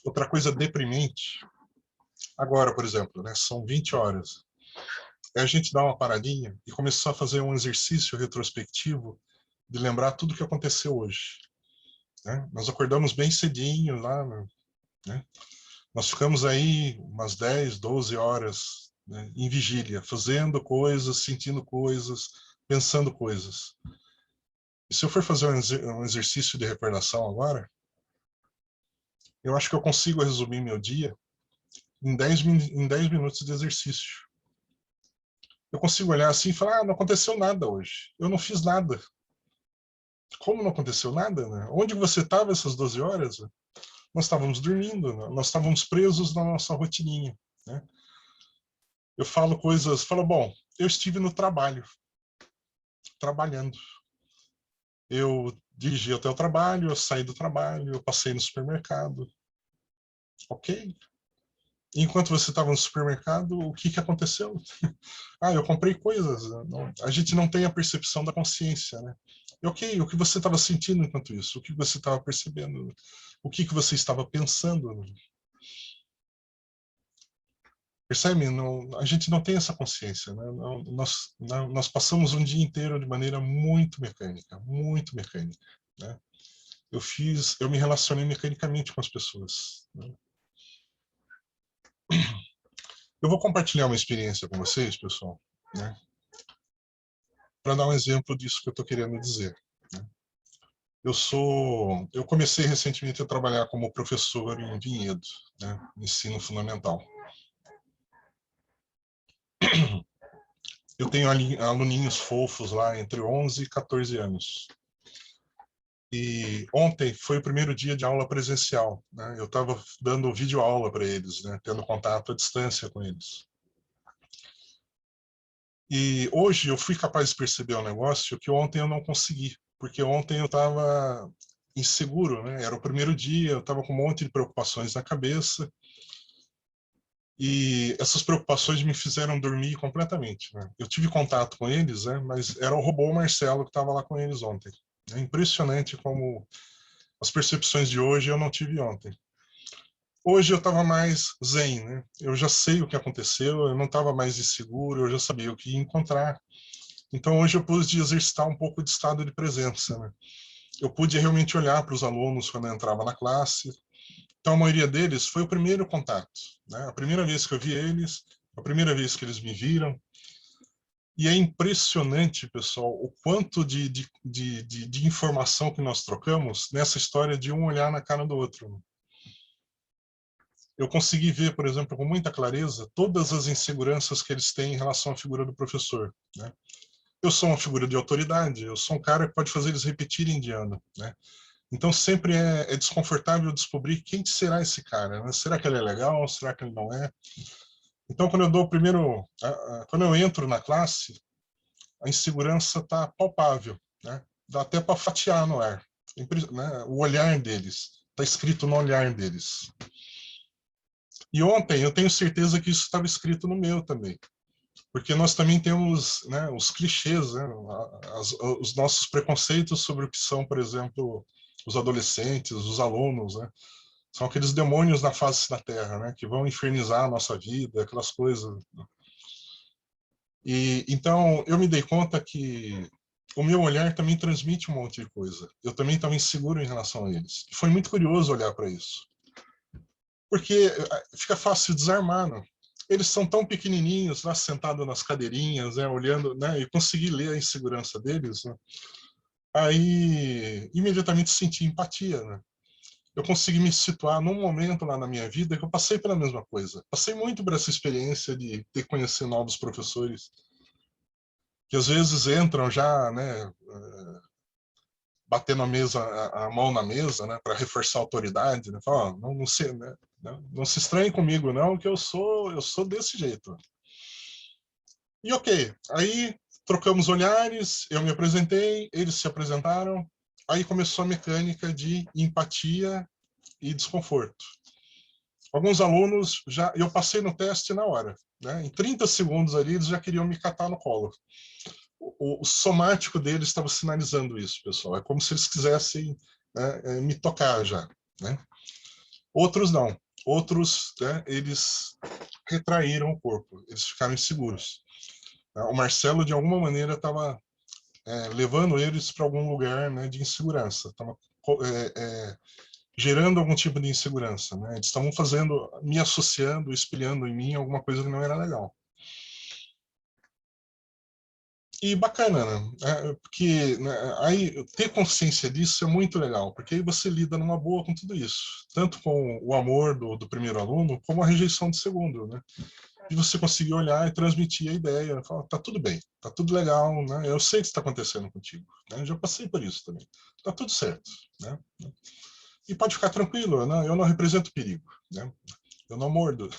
S1: Outra coisa deprimente, agora, por exemplo, né, são 20 horas. É a gente dar uma paradinha e começar a fazer um exercício retrospectivo de lembrar tudo o que aconteceu hoje, né? Nós acordamos bem cedinho lá, né? Nós ficamos aí umas 10, 12 horas, né, em vigília, fazendo coisas, sentindo coisas, pensando coisas. E se eu for fazer um exercício de recordação agora, eu acho que eu consigo resumir meu dia em 10 minutos de exercício. Eu consigo olhar assim e falar, não aconteceu nada hoje. Eu não fiz nada. Como não aconteceu nada, né? Onde você estava essas 12 horas? Nós estávamos dormindo, né? Nós estávamos presos na nossa rotininha, né? Eu falo coisas, falo, bom, eu estive no trabalho, trabalhando. Eu dirigi até o trabalho, eu saí do trabalho, eu passei no supermercado. Ok. Enquanto você estava no supermercado, o que aconteceu? Ah, eu comprei coisas. Não, a gente não tem a percepção da consciência, né? E, ok, o que você estava sentindo enquanto isso? O que você estava percebendo? O que você estava pensando? Percebe? Não, a gente não tem essa consciência, né? Nós passamos um dia inteiro de maneira muito mecânica, né? Eu me relacionei mecanicamente com as pessoas, né? Eu vou compartilhar uma experiência com vocês, pessoal, né? Para dar um exemplo disso que eu estou querendo dizer, né? Eu comecei recentemente a trabalhar como professor em Vinhedo, né? Ensino fundamental. Eu tenho aluninhos fofos lá entre 11 e 14 anos. E ontem foi o primeiro dia de aula presencial, né? Eu estava dando videoaula para eles, né? Tendo contato à distância com eles. E hoje eu fui capaz de perceber um negócio que ontem eu não consegui, porque ontem eu estava inseguro, né? Era o primeiro dia, eu estava com um monte de preocupações na cabeça e essas preocupações me fizeram dormir completamente, né? Eu tive contato com eles, né? Mas era o robô Marcelo que estava lá com eles ontem. É impressionante como as percepções de hoje eu não tive ontem. Hoje eu estava mais zen, né? Eu já sei o que aconteceu, eu não estava mais inseguro, eu já sabia o que ia encontrar. Então hoje eu pude exercitar um pouco de estado de presença, né? Eu pude realmente olhar para os alunos quando eu entrava na classe. Então a maioria deles foi o primeiro contato, né? A primeira vez que eu vi eles, a primeira vez que eles me viram. E é impressionante, pessoal, o quanto de informação que nós trocamos nessa história de um olhar na cara do outro. Eu consegui ver, por exemplo, com muita clareza, todas as inseguranças que eles têm em relação à figura do professor, né? Eu sou uma figura de autoridade, eu sou um cara que pode fazer eles repetirem de ano, né? Então sempre é desconfortável descobrir quem será esse cara, né? Será que ele é legal? Será que ele não é? Então quando eu dou o primeiro, quando eu entro na classe, a insegurança está palpável, né? Dá até para fatiar no ar, né? O olhar deles, está escrito no olhar deles. E ontem eu tenho certeza que isso estava escrito no meu também, porque nós também temos, né, os clichês, né, os nossos preconceitos sobre o que são, por exemplo, os adolescentes, os alunos, né? São aqueles demônios na face da Terra, né, que vão infernizar a nossa vida, aquelas coisas. E então eu me dei conta que o meu olhar também transmite um monte de coisa. Eu também estava inseguro em relação a eles. Foi muito curioso olhar para isso. Porque fica fácil desarmar, não? Eles são tão pequenininhos, lá sentados nas cadeirinhas, né, olhando, né, e consegui ler a insegurança deles, né? Aí, imediatamente senti empatia, né? Eu consegui me situar num momento lá na minha vida que eu passei pela mesma coisa. Passei muito por essa experiência de ter que conhecer novos professores, que às vezes entram já, né, batendo a mão na mesa, né, para reforçar a autoridade, né? Fala, oh, não se, né, não se estranhe comigo, não, que eu sou desse jeito. E ok, aí trocamos olhares, eu me apresentei, eles se apresentaram, aí começou a mecânica de empatia e desconforto. Alguns alunos já, eu passei no teste na hora, né? Em 30 segundos ali eles já queriam me catar no colo. O somático deles estava sinalizando isso, pessoal. É como se eles quisessem, né, me tocar já, né? Outros não. Outros, né, eles retraíram o corpo, eles ficaram inseguros. O Marcelo, de alguma maneira, estava levando eles para algum lugar, né, de insegurança. Estava gerando algum tipo de insegurança, né? Eles estavam fazendo, me associando, espelhando em mim alguma coisa que não era legal. E bacana, né? Porque né, aí ter consciência disso é muito legal, porque aí você lida numa boa com tudo isso, tanto com o amor do primeiro aluno, como a rejeição do segundo, né? E você conseguir olhar e transmitir a ideia, falar, tá tudo bem, tá tudo legal, né? Eu sei o que está acontecendo contigo, né? Eu já passei por isso também, tá tudo certo, né? E pode ficar tranquilo, né? Eu não represento perigo, né? Eu não mordo.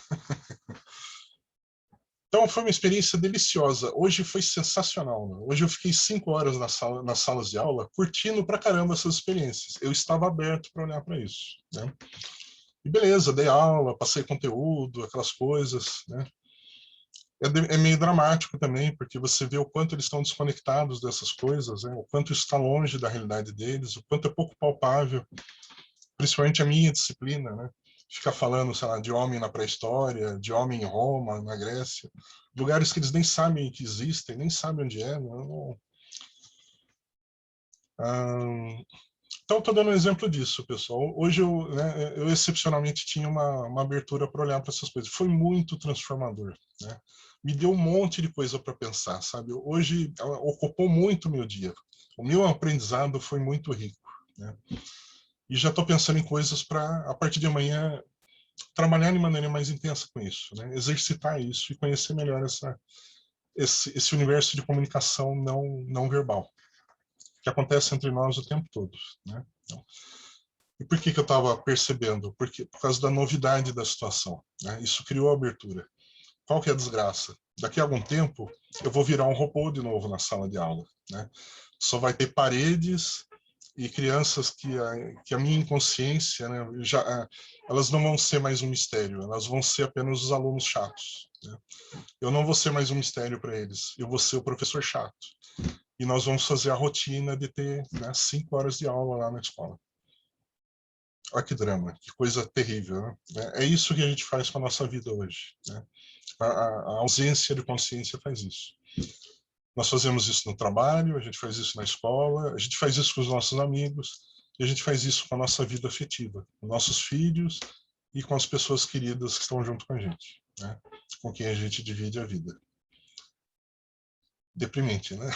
S1: Então foi uma experiência deliciosa. Hoje foi sensacional. Né? Hoje eu fiquei 5 horas nas salas de aula, curtindo pra caramba essas experiências. Eu estava aberto para olhar para isso. Né? E beleza, dei aula, passei conteúdo, aquelas coisas. Né? É meio dramático também, porque você vê o quanto eles estão desconectados dessas coisas, né? O quanto isso está longe da realidade deles, o quanto é pouco palpável, principalmente a minha disciplina, né? Ficar falando, sei lá, de homem na pré-história, de homem em Roma, na Grécia, lugares que eles nem sabem que existem, nem sabem onde é. Não. Então, estou dando um exemplo disso, pessoal. Hoje eu excepcionalmente tinha uma abertura para olhar para essas coisas. Foi muito transformador. Né? Me deu um monte de coisa para pensar, sabe? Hoje ocupou muito o meu dia. O meu aprendizado foi muito rico. Né? E já estou pensando em coisas para, a partir de amanhã, trabalhar de maneira mais intensa com isso, né? Exercitar isso e conhecer melhor esse universo de comunicação não verbal, que acontece entre nós o tempo todo. Né? Então, e por que eu estava percebendo? Por causa da novidade da situação. Né? Isso criou a abertura. Qual que é a desgraça? Daqui a algum tempo, eu vou virar um robô de novo na sala de aula. Né? Só vai ter paredes e crianças que a minha inconsciência, né, elas não vão ser mais um mistério, elas vão ser apenas os alunos chatos. Né? Eu não vou ser mais um mistério para eles, eu vou ser o professor chato. E nós vamos fazer a rotina de ter, né, 5 horas de aula lá na escola. Olha que drama, que coisa terrível. Né? É isso que a gente faz com a nossa vida hoje. Né? A ausência de consciência faz isso. Nós fazemos isso no trabalho, a gente faz isso na escola, a gente faz isso com os nossos amigos, e a gente faz isso com a nossa vida afetiva, com nossos filhos e com as pessoas queridas que estão junto com a gente, né? Com quem a gente divide a vida. Deprimente, né?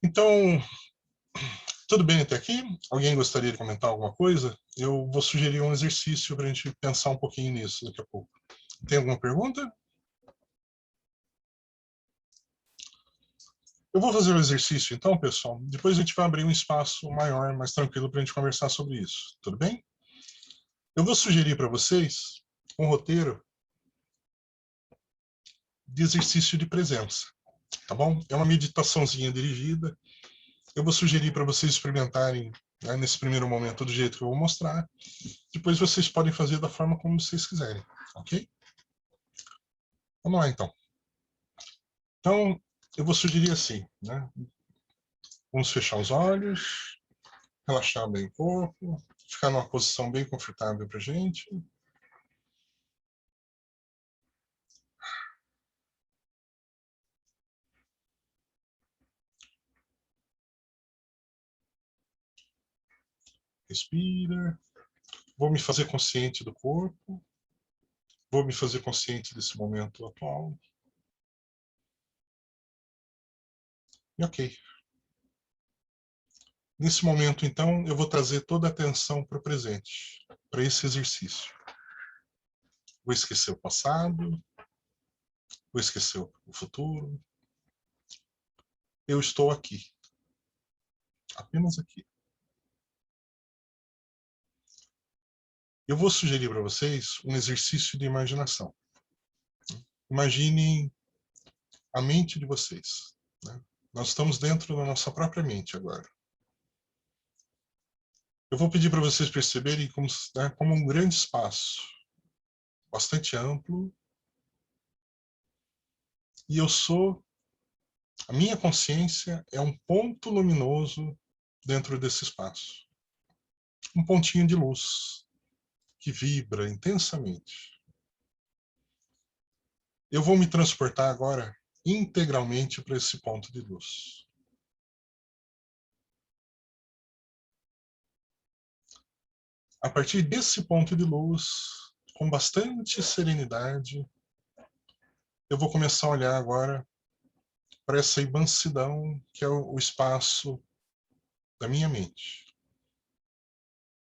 S1: Então, tudo bem até aqui? Alguém gostaria de comentar alguma coisa? Eu vou sugerir um exercício para a gente pensar um pouquinho nisso daqui a pouco. Tem alguma pergunta? Eu vou fazer o exercício então, pessoal. Depois a gente vai abrir um espaço maior, mais tranquilo, para a gente conversar sobre isso. Tudo bem? Eu vou sugerir para vocês um roteiro de exercício de presença, tá bom? É uma meditaçãozinha dirigida. Eu vou sugerir para vocês experimentarem, né, nesse primeiro momento do jeito que eu vou mostrar. Depois vocês podem fazer da forma como vocês quiserem, ok? Vamos lá, então. Então, eu vou sugerir assim, né? Vamos fechar os olhos, relaxar bem o corpo, ficar numa posição bem confortável para a gente. Respira. Vou me fazer consciente do corpo. Vou me fazer consciente desse momento atual. E ok. Nesse momento, então, eu vou trazer toda a atenção para o presente, para esse exercício. Vou esquecer o passado, vou esquecer o futuro. Eu estou aqui. Apenas aqui. Eu vou sugerir para vocês um exercício de imaginação. Imaginem a mente de vocês. Né? Nós estamos dentro da nossa própria mente agora. Eu vou pedir para vocês perceberem como, né, como um grande espaço, bastante amplo, e eu sou, a minha consciência é um ponto luminoso dentro desse espaço. Um pontinho de luz que vibra intensamente. Eu vou me transportar agora integralmente para esse ponto de luz. A partir desse ponto de luz, com bastante serenidade, eu vou começar a olhar agora para essa imensidão que é o espaço da minha mente,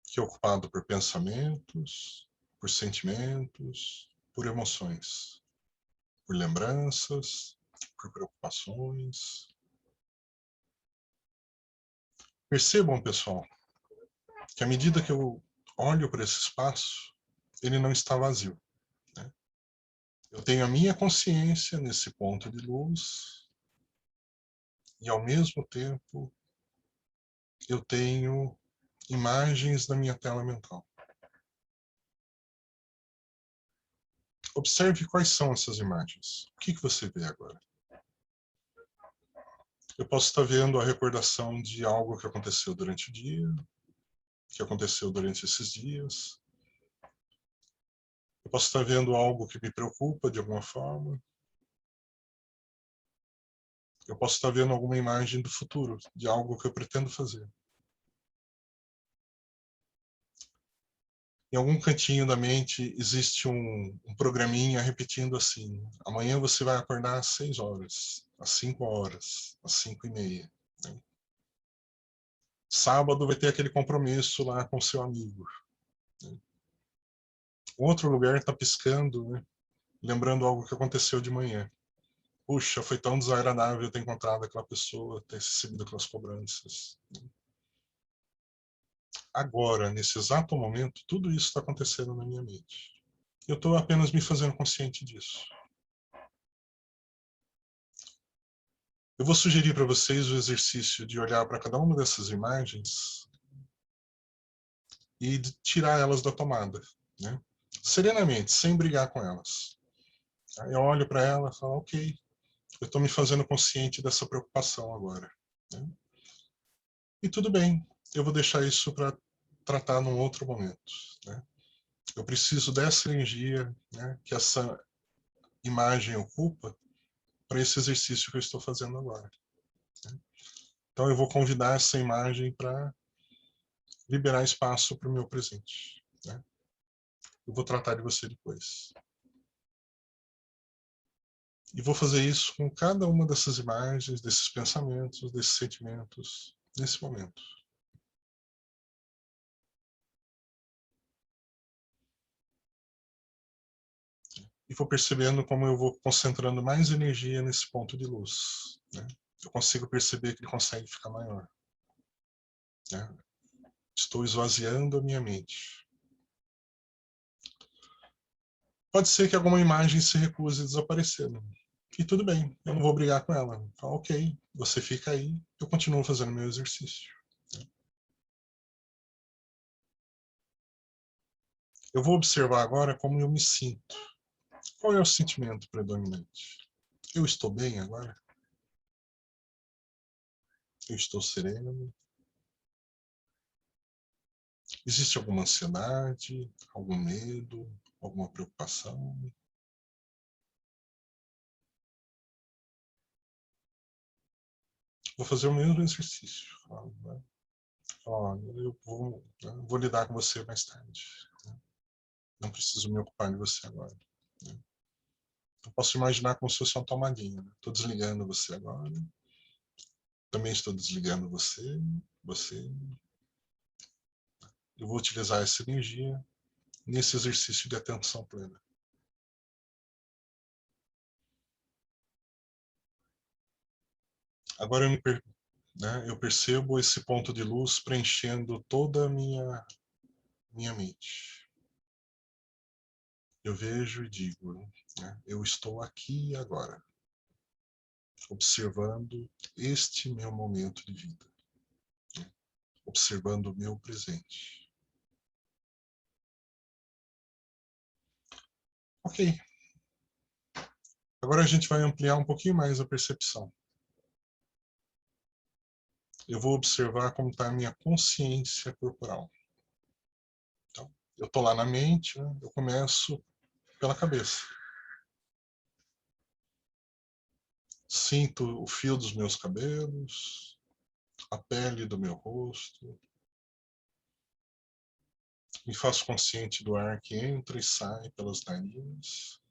S1: que é ocupado por pensamentos, por sentimentos, por emoções, por lembranças, por preocupações. Percebam, pessoal, que à medida que eu olho para esse espaço, ele não está vazio. Né? Eu tenho a minha consciência nesse ponto de luz e, ao mesmo tempo, eu tenho imagens na minha tela mental. Observe quais são essas imagens. O que você vê agora? Eu posso estar vendo a recordação de algo que aconteceu durante o dia, que aconteceu durante esses dias. Eu posso estar vendo algo que me preocupa de alguma forma. Eu posso estar vendo alguma imagem do futuro, de algo que eu pretendo fazer. Em algum cantinho da mente existe um programinha repetindo assim: amanhã você vai acordar às 6 horas, às 5 horas, às 5:30. Né? Sábado vai ter aquele compromisso lá com seu amigo. Né? Outro lugar está piscando, né? Lembrando algo que aconteceu de manhã. Puxa, foi tão desagradável ter encontrado aquela pessoa, ter recebido aquelas cobranças. Agora, nesse exato momento, tudo isso está acontecendo na minha mente. Eu estou apenas me fazendo consciente disso. Eu vou sugerir para vocês o exercício de olhar para cada uma dessas imagens e de tirar elas da tomada, né? Serenamente, sem brigar com elas. Eu olho para ela e falo, ok, eu estou me fazendo consciente dessa preocupação agora. Né? E tudo bem, eu vou deixar isso para tratar num outro momento. Né? Eu preciso dessa energia, né, que essa imagem ocupa para esse exercício que eu estou fazendo agora. Né? Então eu vou convidar essa imagem para liberar espaço para o meu presente. Né? Eu vou tratar de você depois. E vou fazer isso com cada uma dessas imagens, desses pensamentos, desses sentimentos, nesse momento. E vou percebendo como eu vou concentrando mais energia nesse ponto de luz. Né? Eu consigo perceber que ele consegue ficar maior. Né? Estou esvaziando a minha mente. Pode ser que alguma imagem se recuse a desaparecer. Né? E tudo bem, eu não vou brigar com ela. Então, ok, você fica aí, eu continuo fazendo meu exercício. Né? Eu vou observar agora como eu me sinto. Qual é o sentimento predominante? Eu estou bem agora? Eu estou sereno? Existe alguma ansiedade, algum medo, alguma preocupação? Vou fazer o mesmo exercício. Falar, olha, eu vou lidar com você mais tarde. Né? Não preciso me ocupar de você agora. Né? Eu posso imaginar como se fosse uma tomadinha. Estou desligando você agora. Também estou desligando você. Você. Eu vou utilizar essa energia nesse exercício de atenção plena. Agora eu percebo esse ponto de luz preenchendo toda a minha mente. Eu vejo e digo, né, eu estou aqui e agora, observando este meu momento de vida, né, observando o meu presente. Ok. Agora a gente vai ampliar um pouquinho mais a percepção. Eu vou observar como está a minha consciência corporal. Então, eu estou lá na mente, né, eu começo pela cabeça. Sinto o fio dos meus cabelos, a pele do meu rosto. Me faço consciente do ar que entra e sai pelas narinas.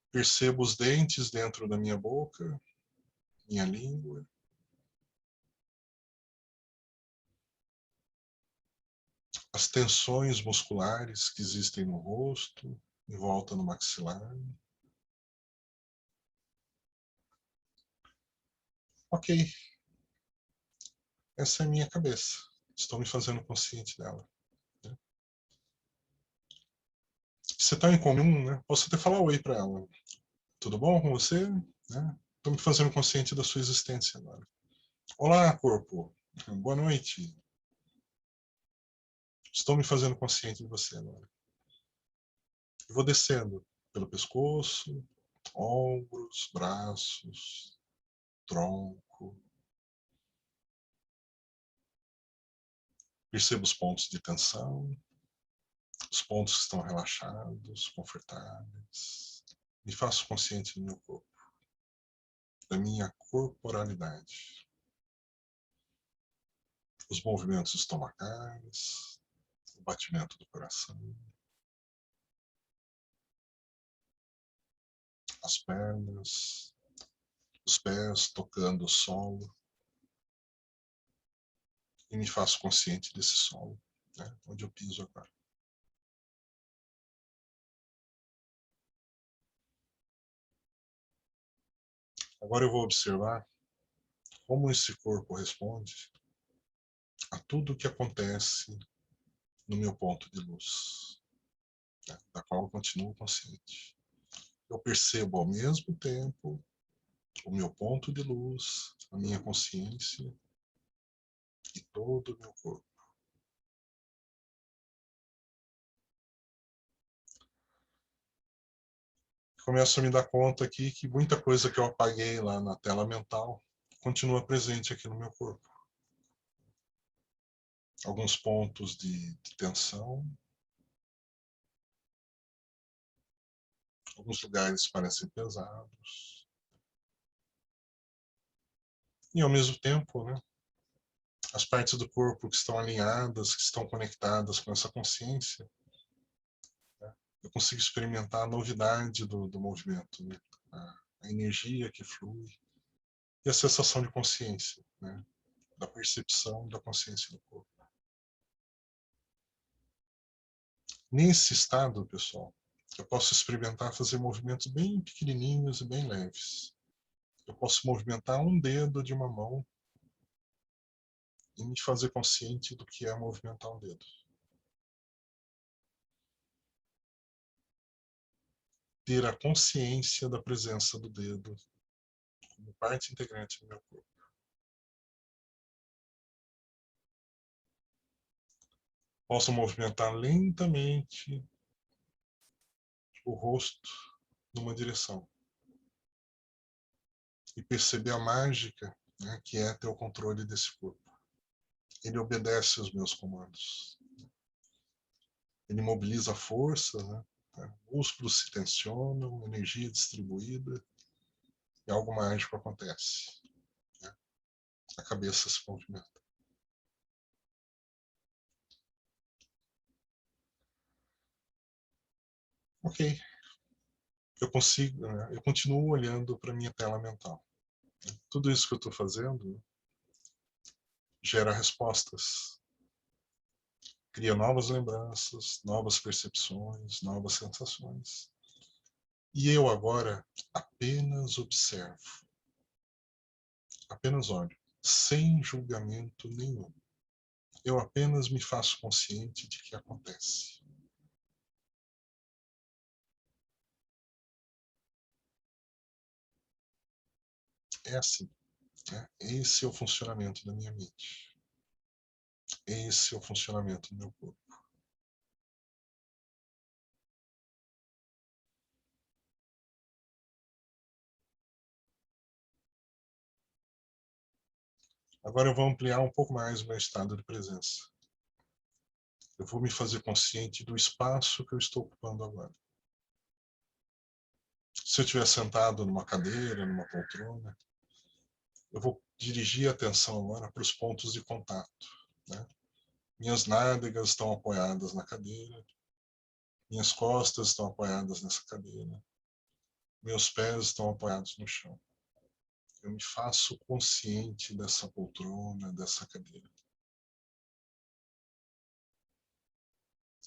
S1: Percebo os dentes dentro da minha boca, minha língua. As tensões musculares que existem no rosto, em volta no maxilar. Ok, essa é a minha cabeça. Estou me fazendo consciente dela. Né? Você está em comum, né? Posso até falar oi para ela. Tudo bom com você? Né? Estou me fazendo consciente da sua existência agora. Olá, corpo. Boa noite. Estou me fazendo consciente de você agora. E vou descendo pelo pescoço, ombros, braços, tronco. Percebo os pontos de tensão, os pontos que estão relaxados, confortáveis. Me faço consciente do meu corpo, da minha corporalidade. Os movimentos estomacais, o batimento do coração, as pernas, os pés tocando o solo. E me faço consciente desse solo, né, onde eu piso agora. Agora eu vou observar como esse corpo responde a tudo o que acontece no meu ponto de luz, né, da qual eu continuo consciente. Eu percebo ao mesmo tempo o meu ponto de luz, a minha consciência e todo o meu corpo. Começo a me dar conta aqui que muita coisa que eu apaguei lá na tela mental continua presente aqui no meu corpo. Alguns pontos de tensão, alguns lugares parecem pesados. E ao mesmo tempo, né, as partes do corpo que estão alinhadas, que estão conectadas com essa consciência, né, eu consigo experimentar a novidade do movimento, né, a energia que flui e a sensação de consciência, né, da percepção da consciência do corpo. Nesse estado, pessoal, eu posso experimentar fazer movimentos bem pequenininhos e bem leves. Eu posso movimentar um dedo de uma mão e me fazer consciente do que é movimentar um dedo. Ter a consciência da presença do dedo como parte integrante do meu corpo. Posso movimentar lentamente o rosto numa direção e perceber a mágica, né, que é ter o controle desse corpo. Ele obedece aos meus comandos. Ele mobiliza a força, né? Músculos se tensionam, energia distribuída e algo mágico acontece. Né? a cabeça se movimenta. Ok, eu continuo olhando para minha tela mental. Tudo isso que eu estou fazendo gera respostas, cria novas lembranças, novas percepções, novas sensações. E eu agora apenas observo, apenas olho, sem julgamento nenhum. Eu apenas me faço consciente de que acontece. É assim, né? Esse é o funcionamento da minha mente. Esse é o funcionamento do meu corpo. Agora eu vou ampliar um pouco mais o meu estado de presença. Eu vou me fazer consciente do espaço que eu estou ocupando agora. Se eu estiver sentado numa cadeira, numa poltrona, eu vou dirigir a atenção agora para os pontos de contato, né? Minhas nádegas estão apoiadas na cadeira, minhas costas estão apoiadas nessa cadeira, meus pés estão apoiados no chão. Eu me faço consciente dessa poltrona, dessa cadeira.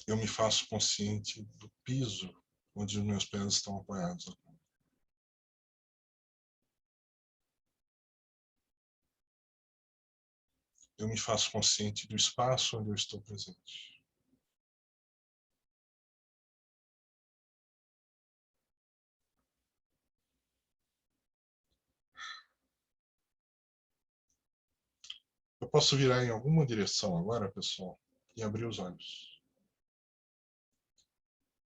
S1: Eu me faço consciente do piso onde os meus pés estão apoiados. Eu me faço consciente do espaço onde eu estou presente. Eu posso virar em alguma direção agora, pessoal, e abrir os olhos.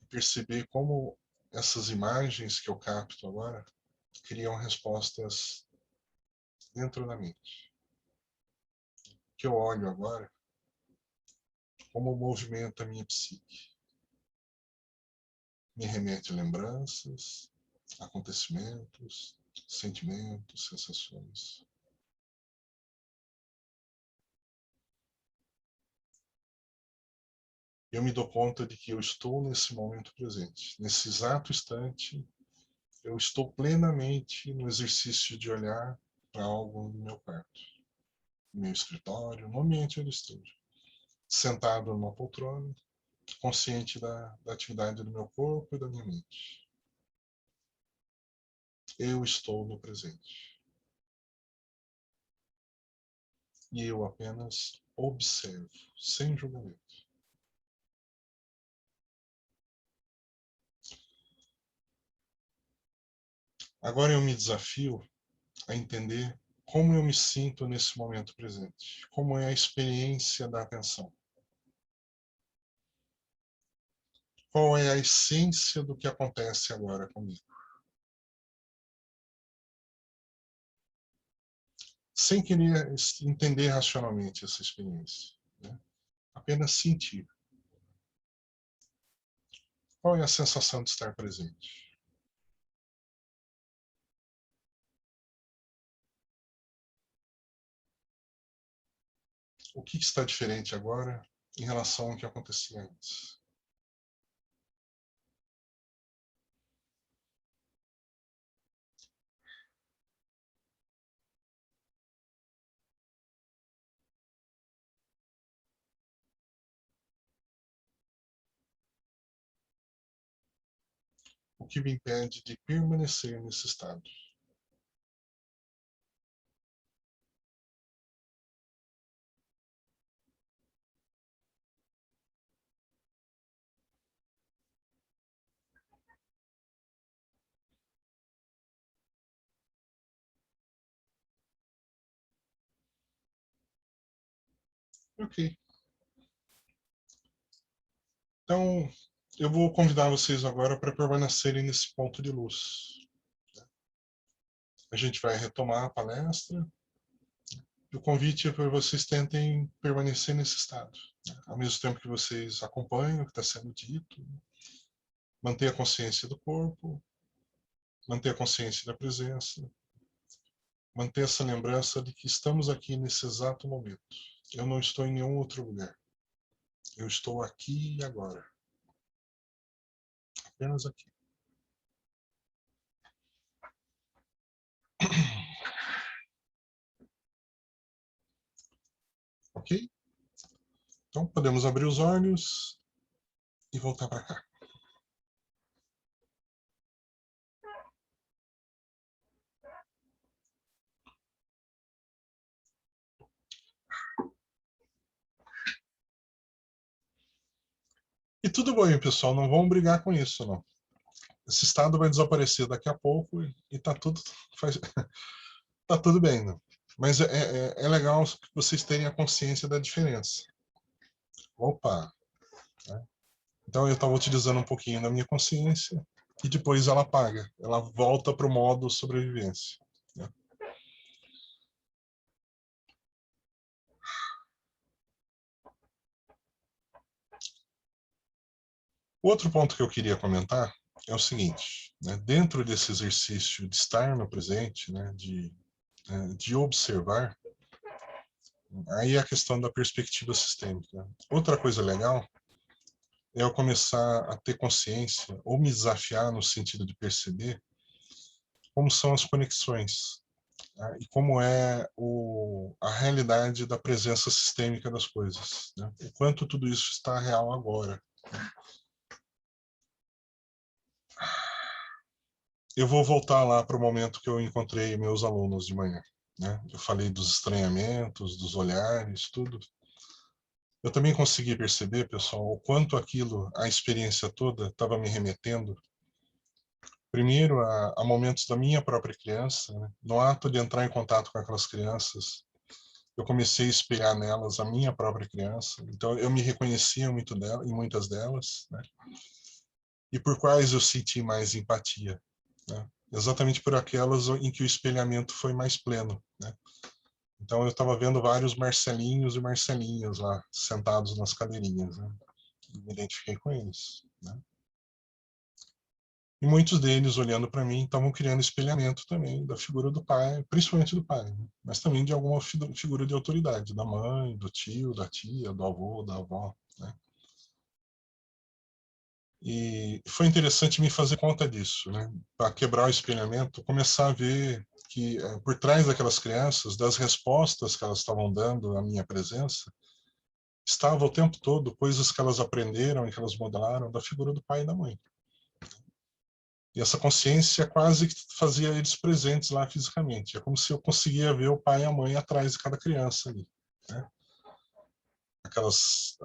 S1: E perceber como essas imagens que eu capto agora criam respostas dentro da mente. O que eu olho agora, como movimenta a minha psique. Me remete a lembranças, acontecimentos, sentimentos, sensações. Eu me dou conta de que eu estou nesse momento presente. Nesse exato instante, eu estou plenamente no exercício de olhar para algo no meu quarto, no meu escritório, no ambiente onde esteja. Sentado numa poltrona, consciente da atividade do meu corpo e da minha mente. Eu estou no presente. E eu apenas observo, sem julgamento. Agora eu me desafio a entender como eu me sinto nesse momento presente, como é a experiência da atenção. Qual é a essência do que acontece agora comigo? Sem querer entender racionalmente essa experiência, né? Apenas sentir. Qual é a sensação de estar presente? O que está diferente agora em relação ao que acontecia antes? O que me impede de permanecer nesse estado? Ok. Então, eu vou convidar vocês agora para permanecerem nesse ponto de luz. A gente vai retomar a palestra. E o convite é para vocês tentem permanecer nesse estado, né? Ao mesmo tempo que vocês acompanham o que está sendo dito, manter a consciência do corpo, manter a consciência da presença, manter essa lembrança de que estamos aqui nesse exato momento. Eu não estou em nenhum outro lugar. Eu estou aqui e agora. Apenas aqui. Ok? Então, podemos abrir os olhos e voltar para cá. E tudo bem, pessoal, não vamos brigar com isso, não. Esse estado vai desaparecer daqui a pouco e tá tudo, tá tudo bem, não? Mas é legal que vocês tenham a consciência da diferença. Opa! Né? Então eu estava utilizando um pouquinho da minha consciência e depois ela apaga, ela volta para o modo sobrevivência. Né? Outro ponto que eu queria comentar é o seguinte, né? Dentro desse exercício de estar no presente, né? De observar, aí é a questão da perspectiva sistêmica. Outra coisa legal é eu começar a ter consciência ou me desafiar no sentido de perceber como são as conexões, né? E como é a realidade da presença sistêmica das coisas, né? O quanto tudo isso está real agora. Eu vou voltar lá para o momento que eu encontrei meus alunos de manhã. Né? Eu falei dos estranhamentos, dos olhares, tudo. Eu também consegui perceber, pessoal, o quanto aquilo, a experiência toda, estava me remetendo, primeiro, a momentos da minha própria criança. Né? No ato de entrar em contato com aquelas crianças, eu comecei a espelhar nelas a minha própria criança. Então, eu me reconhecia muito dela, em muitas delas, né? E por quais eu senti mais empatia. Né? Exatamente por aquelas em que o espelhamento foi mais pleno. Né? Então, eu estava vendo vários Marcelinhos e Marcelinhas lá, sentados nas cadeirinhas. Né? E me identifiquei com eles. Né? E muitos deles, olhando para mim, estavam criando espelhamento também da figura do pai, principalmente do pai, né? Mas também de alguma figura de autoridade, da mãe, do tio, da tia, do avô, da avó. Né? E foi interessante me fazer conta disso, né? Para quebrar o espelhamento, começar a ver que por trás daquelas crianças, das respostas que elas estavam dando à minha presença, estava o tempo todo coisas que elas aprenderam e que elas modelaram da figura do pai e da mãe. E essa consciência quase que fazia eles presentes lá fisicamente. É como se eu conseguia ver o pai e a mãe atrás de cada criança ali. Né? Aquelas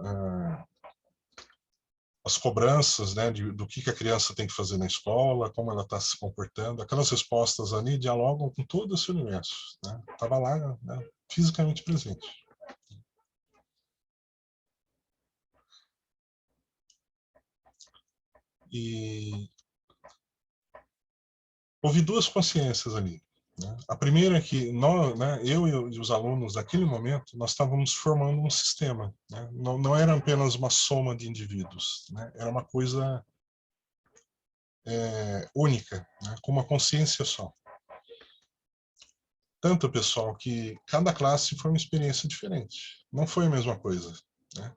S1: as cobranças, né, do que a criança tem que fazer na escola, como ela está se comportando, aquelas respostas ali dialogam com todo esse universo. Né? Estava lá, né, fisicamente presente. E houve duas consciências ali. Né? A primeira é que nós, né, eu e os alunos naquele momento, nós estávamos formando um sistema. Né? Não era apenas uma soma de indivíduos, né? Era uma coisa única, né? Com uma consciência só. Tanto, pessoal, que cada classe foi uma experiência diferente. Não foi a mesma coisa. Né?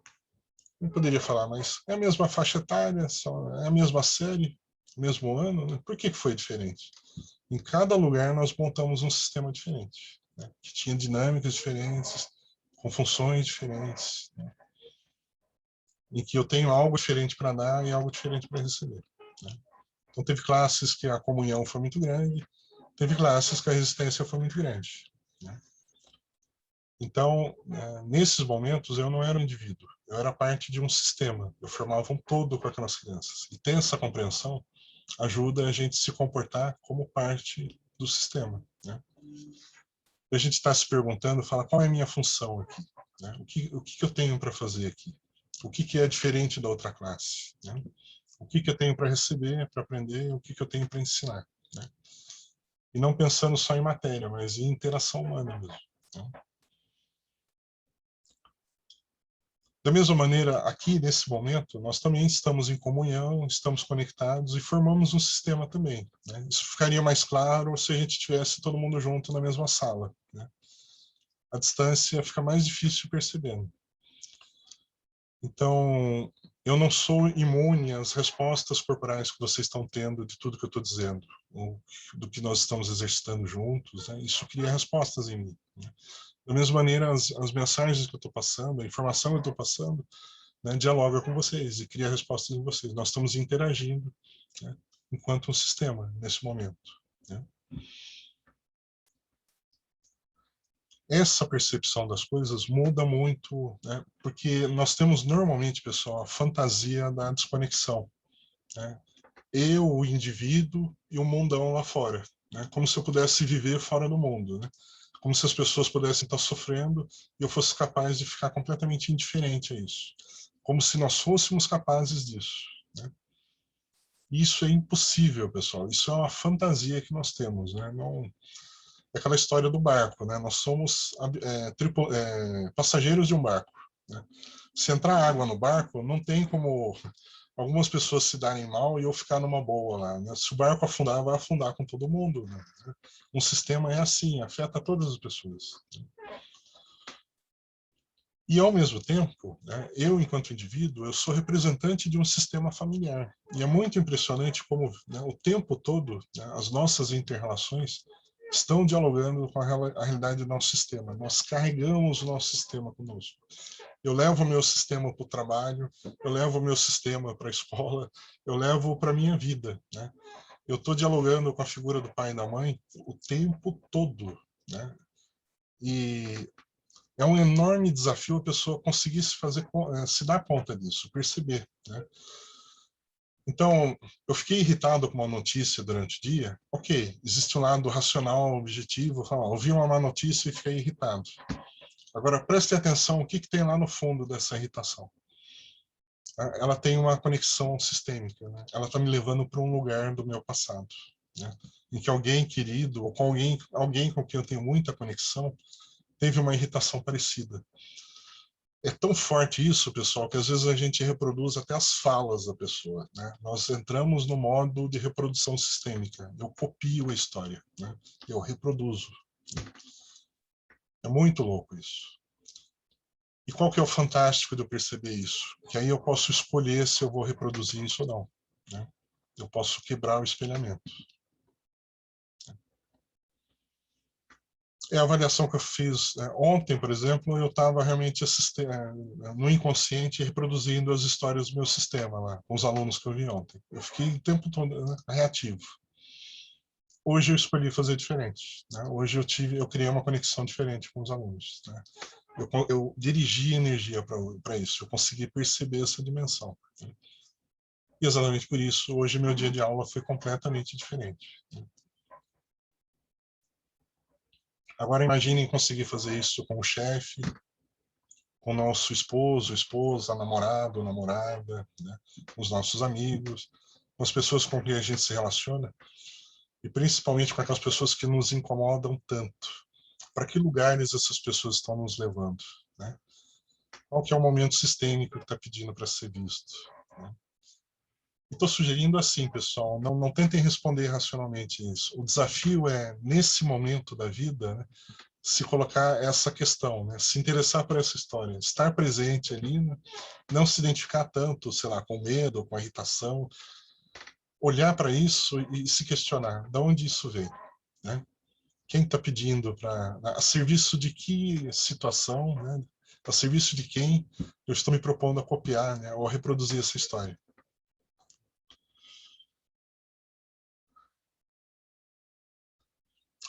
S1: Eu poderia falar, mas é a mesma faixa etária, é a mesma série, mesmo ano, né? Por que foi diferente? Em cada lugar nós montamos um sistema diferente, né? Que tinha dinâmicas diferentes, com funções diferentes, né? Em que eu tenho algo diferente para dar e algo diferente para receber. Né? Então teve classes que a comunhão foi muito grande, teve classes que a resistência foi muito grande. Né? Então, nesses momentos, eu não era um indivíduo, eu era parte de um sistema, eu formava um todo com aquelas crianças. E ter essa compreensão ajuda a gente a se comportar como parte do sistema. Né? A gente está se perguntando, fala, qual é a minha função aqui? Né? O que eu tenho para fazer aqui? O que é diferente da outra classe? Né? O que eu tenho para receber, para aprender, o que eu tenho para ensinar? Né? E não pensando só em matéria, mas em interação humana mesmo. Né? Da mesma maneira, aqui nesse momento, nós também estamos em comunhão, estamos conectados e formamos um sistema também, né? Isso ficaria mais claro se a gente tivesse todo mundo junto na mesma sala, né? A distância fica mais difícil de perceber. Então, eu não sou imune às respostas corporais que vocês estão tendo de tudo que eu estou dizendo, ou do que nós estamos exercitando juntos, né? Isso cria respostas em mim, né? Da mesma maneira, as mensagens que eu estou passando, a informação que eu estou passando, né, dialoga com vocês e cria respostas em vocês. Nós estamos interagindo, né, enquanto um sistema, nesse momento, né? Essa percepção das coisas muda muito, né, porque nós temos normalmente, pessoal, a fantasia da desconexão, né? Eu, o indivíduo e o mundão lá fora, né? Como se eu pudesse viver fora do mundo, né? Como se as pessoas pudessem estar sofrendo e eu fosse capaz de ficar completamente indiferente a isso. Como se nós fôssemos capazes disso, né? Isso é impossível, pessoal. Isso é uma fantasia que nós temos, né? Não é aquela história do barco, né? Nós somos passageiros de um barco, né? Se entrar água no barco, não tem como algumas pessoas se darem mal e eu ficar numa boa lá, né? Se o barco afundar, vai afundar com todo mundo, né? Um sistema é assim, afeta todas as pessoas, né? E, ao mesmo tempo, né, eu, enquanto indivíduo, eu sou representante de um sistema familiar. E é muito impressionante como, né, o tempo todo, né, as nossas inter-relações estão dialogando com a realidade do nosso sistema. Nós carregamos o nosso sistema conosco. Eu levo o meu sistema para o trabalho, eu levo o meu sistema para a escola, eu levo para a minha vida, né? Eu estou dialogando com a figura do pai e da mãe o tempo todo, né? E é um enorme desafio a pessoa conseguir se dar conta disso, perceber, né? Então, eu fiquei irritado com uma notícia durante o dia. Ok, existe um lado racional, objetivo. Ouvi uma má notícia e fiquei irritado. Agora, preste atenção o que tem lá no fundo dessa irritação. Ela tem uma conexão sistêmica, né? Ela está me levando para um lugar do meu passado, né? Em que alguém querido, ou com alguém com quem eu tenho muita conexão, teve uma irritação parecida. É tão forte isso, pessoal, que às vezes a gente reproduz até as falas da pessoa, né? Nós entramos no modo de reprodução sistêmica. Eu copio a história, né? Eu reproduzo. É muito louco isso. E qual que é o fantástico de eu perceber isso? Que aí eu posso escolher se eu vou reproduzir isso ou não, né? Eu posso quebrar o espelhamento. É a avaliação que eu fiz ontem, por exemplo, eu estava realmente no inconsciente reproduzindo as histórias do meu sistema lá, com os alunos que eu vi ontem. Eu fiquei o tempo todo, né, reativo. Hoje eu escolhi fazer diferente, né? Hoje eu criei uma conexão diferente com os alunos, né? Eu dirigi energia para isso, eu consegui perceber essa dimensão, né? E exatamente por isso, hoje meu dia de aula foi completamente diferente, né? Agora imaginem conseguir fazer isso com o chefe, com o nosso esposo, esposa, namorado, namorada, né? Com os nossos amigos, com as pessoas com quem a gente se relaciona, e principalmente com aquelas pessoas que nos incomodam tanto. Para que lugares essas pessoas estão nos levando, né? Qual que é o momento sistêmico que está pedindo para ser visto, né? Estou sugerindo assim, pessoal, não tentem responder racionalmente isso. O desafio é, nesse momento da vida, né, se colocar essa questão, né, se interessar por essa história, estar presente ali, né, não se identificar tanto, sei lá, com medo, com irritação, olhar para isso e se questionar, de onde isso veio, né? Quem está pedindo a serviço de que situação, né? A serviço de quem eu estou me propondo a copiar, né, ou a reproduzir essa história.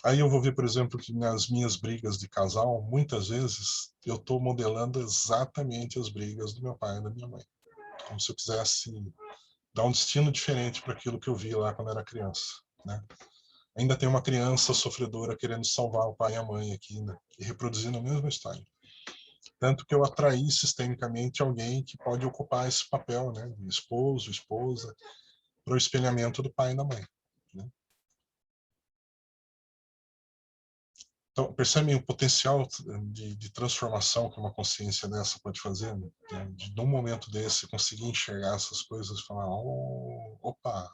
S1: Aí eu vou ver, por exemplo, que nas minhas brigas de casal, muitas vezes eu estou modelando exatamente as brigas do meu pai e da minha mãe. Como se eu quisesse dar um destino diferente para aquilo que eu vi lá quando era criança, né? Ainda tem uma criança sofredora querendo salvar o pai e a mãe aqui, né? E reproduzindo a mesma história. Tanto que eu atraí sistemicamente alguém que pode ocupar esse papel, né? De esposo, esposa, para o espelhamento do pai e da mãe, né? Então, percebem o potencial de transformação que uma consciência dessa pode fazer? Né? De num momento desse, conseguir enxergar essas coisas e falar, oh, opa,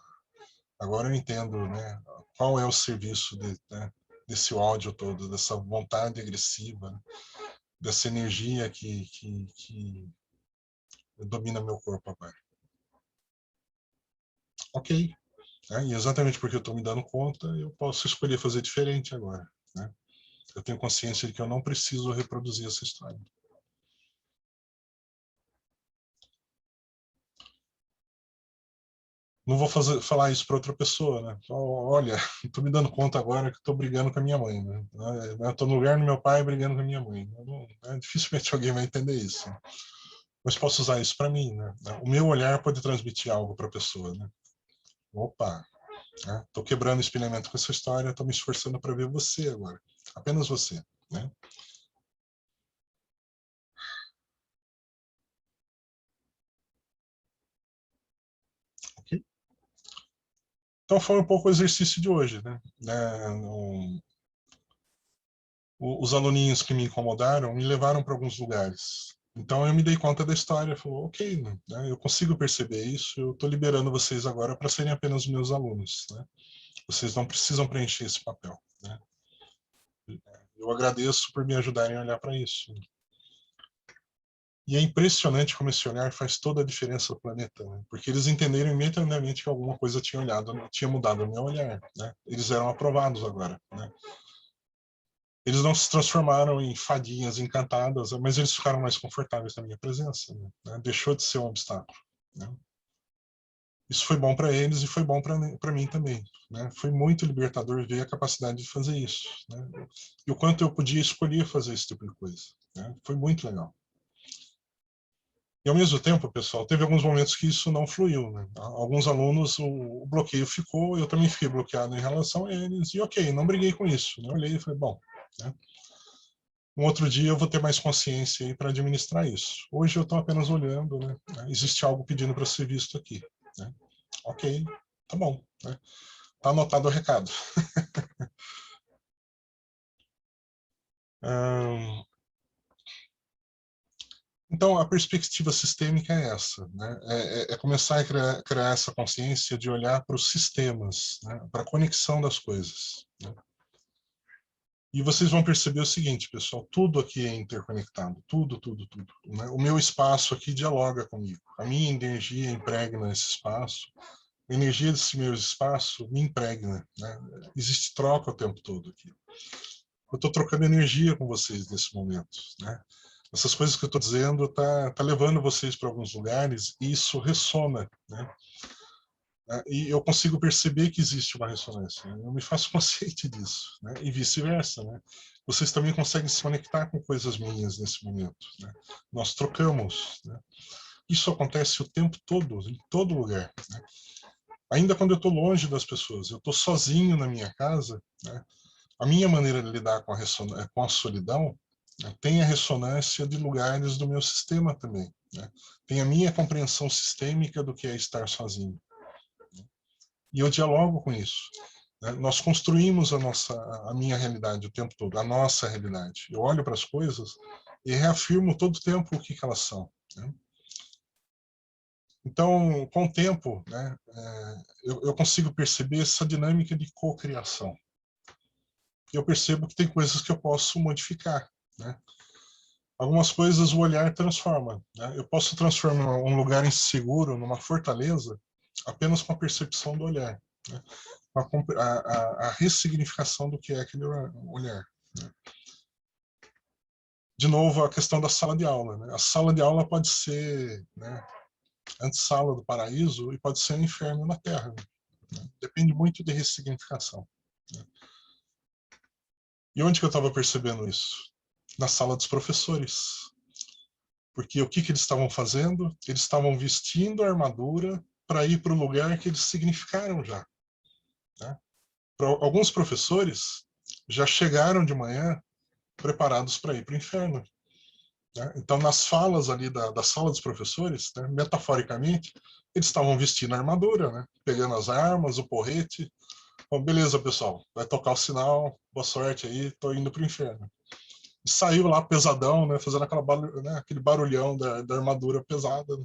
S1: agora eu entendo, né, qual é o serviço né, desse ódio todo, dessa vontade agressiva, né, dessa energia que domina meu corpo agora. Ok, né? E exatamente porque eu estou me dando conta, eu posso escolher fazer diferente agora. Né? Eu tenho consciência de que eu não preciso reproduzir essa história. Não vou falar isso para outra pessoa, né? Olha, estou me dando conta agora que estou brigando com a minha mãe, né? Estou no lugar do meu pai brigando com a minha mãe. Não, né? Dificilmente alguém vai entender isso. Né? Mas posso usar isso para mim, né? O meu olhar pode transmitir algo para a pessoa, né? Opa, estou quebrando o espelhamento com essa história, estou me esforçando para ver você agora, apenas você, né? Okay? Então foi um pouco o exercício de hoje, né? Os aluninhos que me incomodaram me levaram para alguns lugares. Então eu me dei conta da história, falou, ok, né? Eu consigo perceber isso, eu estou liberando vocês agora para serem apenas meus alunos, né? Vocês não precisam preencher esse papel, né? Eu agradeço por me ajudarem a olhar para isso. E é impressionante como esse olhar faz toda a diferença no planeta, né? Porque eles entenderam imediatamente que alguma coisa tinha mudado o meu olhar, né? Eles eram aprovados agora, né? Eles não se transformaram em fadinhas encantadas, mas eles ficaram mais confortáveis na minha presença, né? Deixou de ser um obstáculo, né? Isso foi bom para eles e foi bom para mim também, né? Foi muito libertador ver a capacidade de fazer isso, né? E o quanto eu podia escolher fazer esse tipo de coisa, né? Foi muito legal. E ao mesmo tempo, pessoal, teve alguns momentos que isso não fluiu, né? Alguns alunos o bloqueio ficou, eu também fiquei bloqueado em relação a eles, e ok, não briguei com isso, né? Olhei e falei, bom, né? Um outro dia eu vou ter mais consciência aí para administrar isso. Hoje eu estou apenas olhando, né? Existe algo pedindo para ser visto aqui, né? Ok, tá bom, né? Tá anotado o recado. Então, a perspectiva sistêmica é essa, né? É começar a criar essa consciência de olhar para os sistemas, né? Para a conexão das coisas. Né? E vocês vão perceber o seguinte, pessoal, tudo aqui é interconectado, tudo, tudo, tudo. Né? O meu espaço aqui dialoga comigo, a minha energia impregna esse espaço, a energia desse meu espaço me impregna. Né? Existe troca o tempo todo aqui. Eu estou trocando energia com vocês nesse momento, né? Essas coisas que eu estou dizendo tá levando vocês para alguns lugares e isso ressona, né? E eu consigo perceber que existe uma ressonância. Né? Eu me faço consciente disso, né? E vice-versa, né? Vocês também conseguem se conectar com coisas minhas nesse momento, né? Nós trocamos, né? Isso acontece o tempo todo, em todo lugar, né? Ainda quando eu estou longe das pessoas, eu estou sozinho na minha casa, né? A minha maneira de lidar com a solidão, né, tem a ressonância de lugares do meu sistema também. Né? Tem a minha compreensão sistêmica do que é estar sozinho. Né? E eu dialogo com isso. Né? Nós construímos a minha realidade o tempo todo, a nossa realidade. Eu olho para as coisas e reafirmo todo o tempo o que elas são. Né? Então, com o tempo, né, eu consigo perceber essa dinâmica de cocriação. Eu percebo que tem coisas que eu posso modificar, né? Algumas coisas o olhar transforma, né? Eu posso transformar um lugar inseguro numa fortaleza apenas com a percepção do olhar, né? A ressignificação do que é aquele olhar. Né? De novo, a questão da sala de aula, né? A sala de aula pode ser, né, antessala do paraíso e pode ser um inferno na Terra. Né? Depende muito de ressignificação. Né? E onde que eu estava percebendo isso? Na sala dos professores. Porque o que eles estavam fazendo? Eles estavam vestindo a armadura para ir para o lugar que eles significaram já. Né? Alguns professores já chegaram de manhã preparados para ir para o inferno. Né? Então, nas falas ali da sala dos professores, né, metaforicamente, eles estavam vestindo a armadura, né? Pegando as armas, o porrete, Bom, beleza, pessoal. Vai tocar o sinal. Boa sorte aí. Tô indo pro inferno. E saiu lá pesadão, né? Fazendo aquele barulhão da armadura pesada. Né?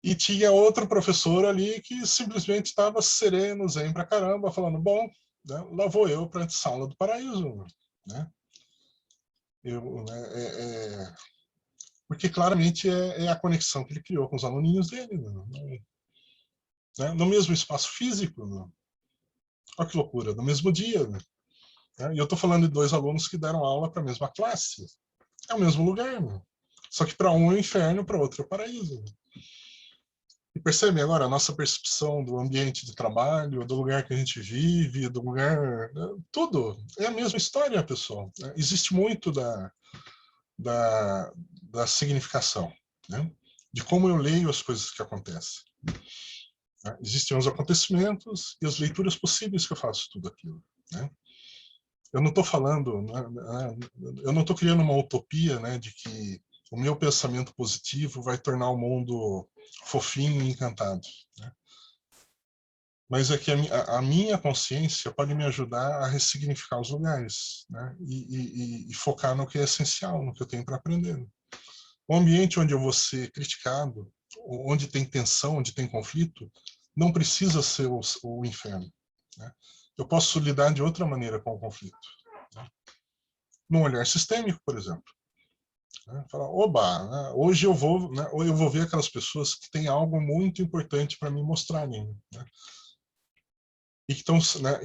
S1: E tinha outro professor ali que simplesmente estava sereno, zen pra caramba, falando, bom, né, lá vou eu para a sala do paraíso. Né? Porque claramente é a conexão que ele criou com os aluninhos dele. Né? No mesmo espaço físico. Né? Olha que loucura, no mesmo dia. Né? E eu estou falando de 2 alunos que deram aula para a mesma classe. É o mesmo lugar. Né? Só que para um é o inferno, para outro é o paraíso. Né? E percebe agora a nossa percepção do ambiente de trabalho, do lugar que a gente vive, do lugar. Tudo. É a mesma história, pessoal. Existe muito da, da significação, né? De como eu leio as coisas que acontecem. Né? Existem os acontecimentos e as leituras possíveis que eu faço tudo aquilo. Né? Eu não estou falando, eu não estou criando uma utopia, né, de que o meu pensamento positivo vai tornar o mundo fofinho e encantado. Né? Mas é que a minha consciência pode me ajudar a ressignificar os lugares, né? E focar no que é essencial, no que eu tenho para aprender. O ambiente onde eu vou ser criticado, onde tem tensão, onde tem conflito, não precisa ser o inferno. Né? Eu posso lidar de outra maneira com o conflito. Né? Num olhar sistêmico, por exemplo. Né? Falar, oba, né? Hoje eu vou, né? Ou eu vou ver aquelas pessoas que têm algo muito importante para me mostrarem. Né? E que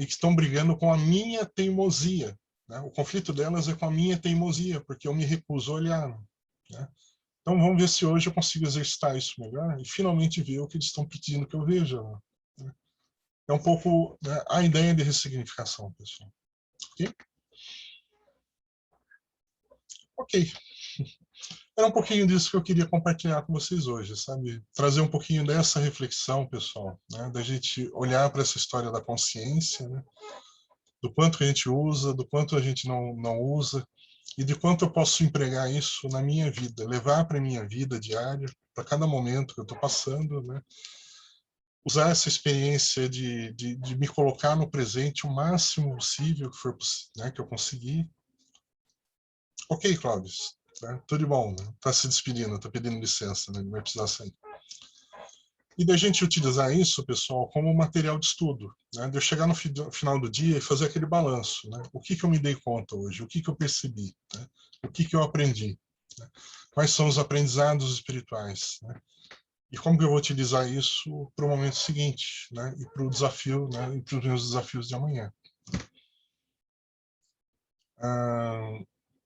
S1: estão brigando com a minha teimosia. Né? O conflito delas é com a minha teimosia, porque eu me recuso a olhar. Né? Então vamos ver se hoje eu consigo exercitar isso melhor e finalmente ver o que eles estão pedindo que eu veja. Né? É um pouco, né, a ideia de ressignificação, pessoal. Ok? Ok. Era um pouquinho disso que eu queria compartilhar com vocês hoje, sabe? Trazer um pouquinho dessa reflexão, pessoal, né? Da gente olhar para essa história da consciência, né? Do quanto que a gente usa, do quanto a gente não usa, e de quanto eu posso empregar isso na minha vida, levar para a minha vida diária, para cada momento que eu estou passando, né? Usar essa experiência de me colocar no presente o máximo possível que for, né, que eu conseguir. Ok, Cláudio, tá? Tudo de bom, né? Tá se despedindo, tá pedindo licença, né? Vai precisar sair. E da gente utilizar isso, pessoal, como material de estudo, né? De eu chegar no final do dia e fazer aquele balanço, né? O que eu me dei conta hoje? O que eu percebi? Né? O que eu aprendi? Né? Quais são os aprendizados espirituais? Né? E como que eu vou utilizar isso para o momento seguinte, né? E para o desafio, né? E para os meus desafios de amanhã.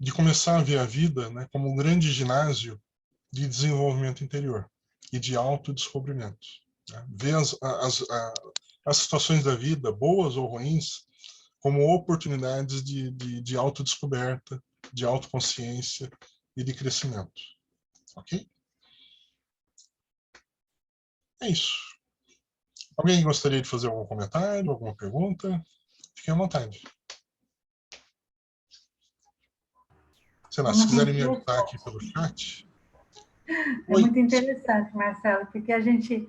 S1: De começar a ver a vida, né? Como um grande ginásio de desenvolvimento interior e de autodescobrimento. Né? Ver as situações da vida, boas ou ruins, como oportunidades de autodescoberta, de autoconsciência e de crescimento. Ok? É isso. Alguém gostaria de fazer algum comentário, alguma pergunta? Fiquem à vontade. Sei lá,
S2: É
S1: se
S2: muito
S1: quiserem me avisar
S2: interessante.
S1: aqui pelo chat.
S2: É
S1: Oi.
S2: muito interessante, Marcelo, porque a gente.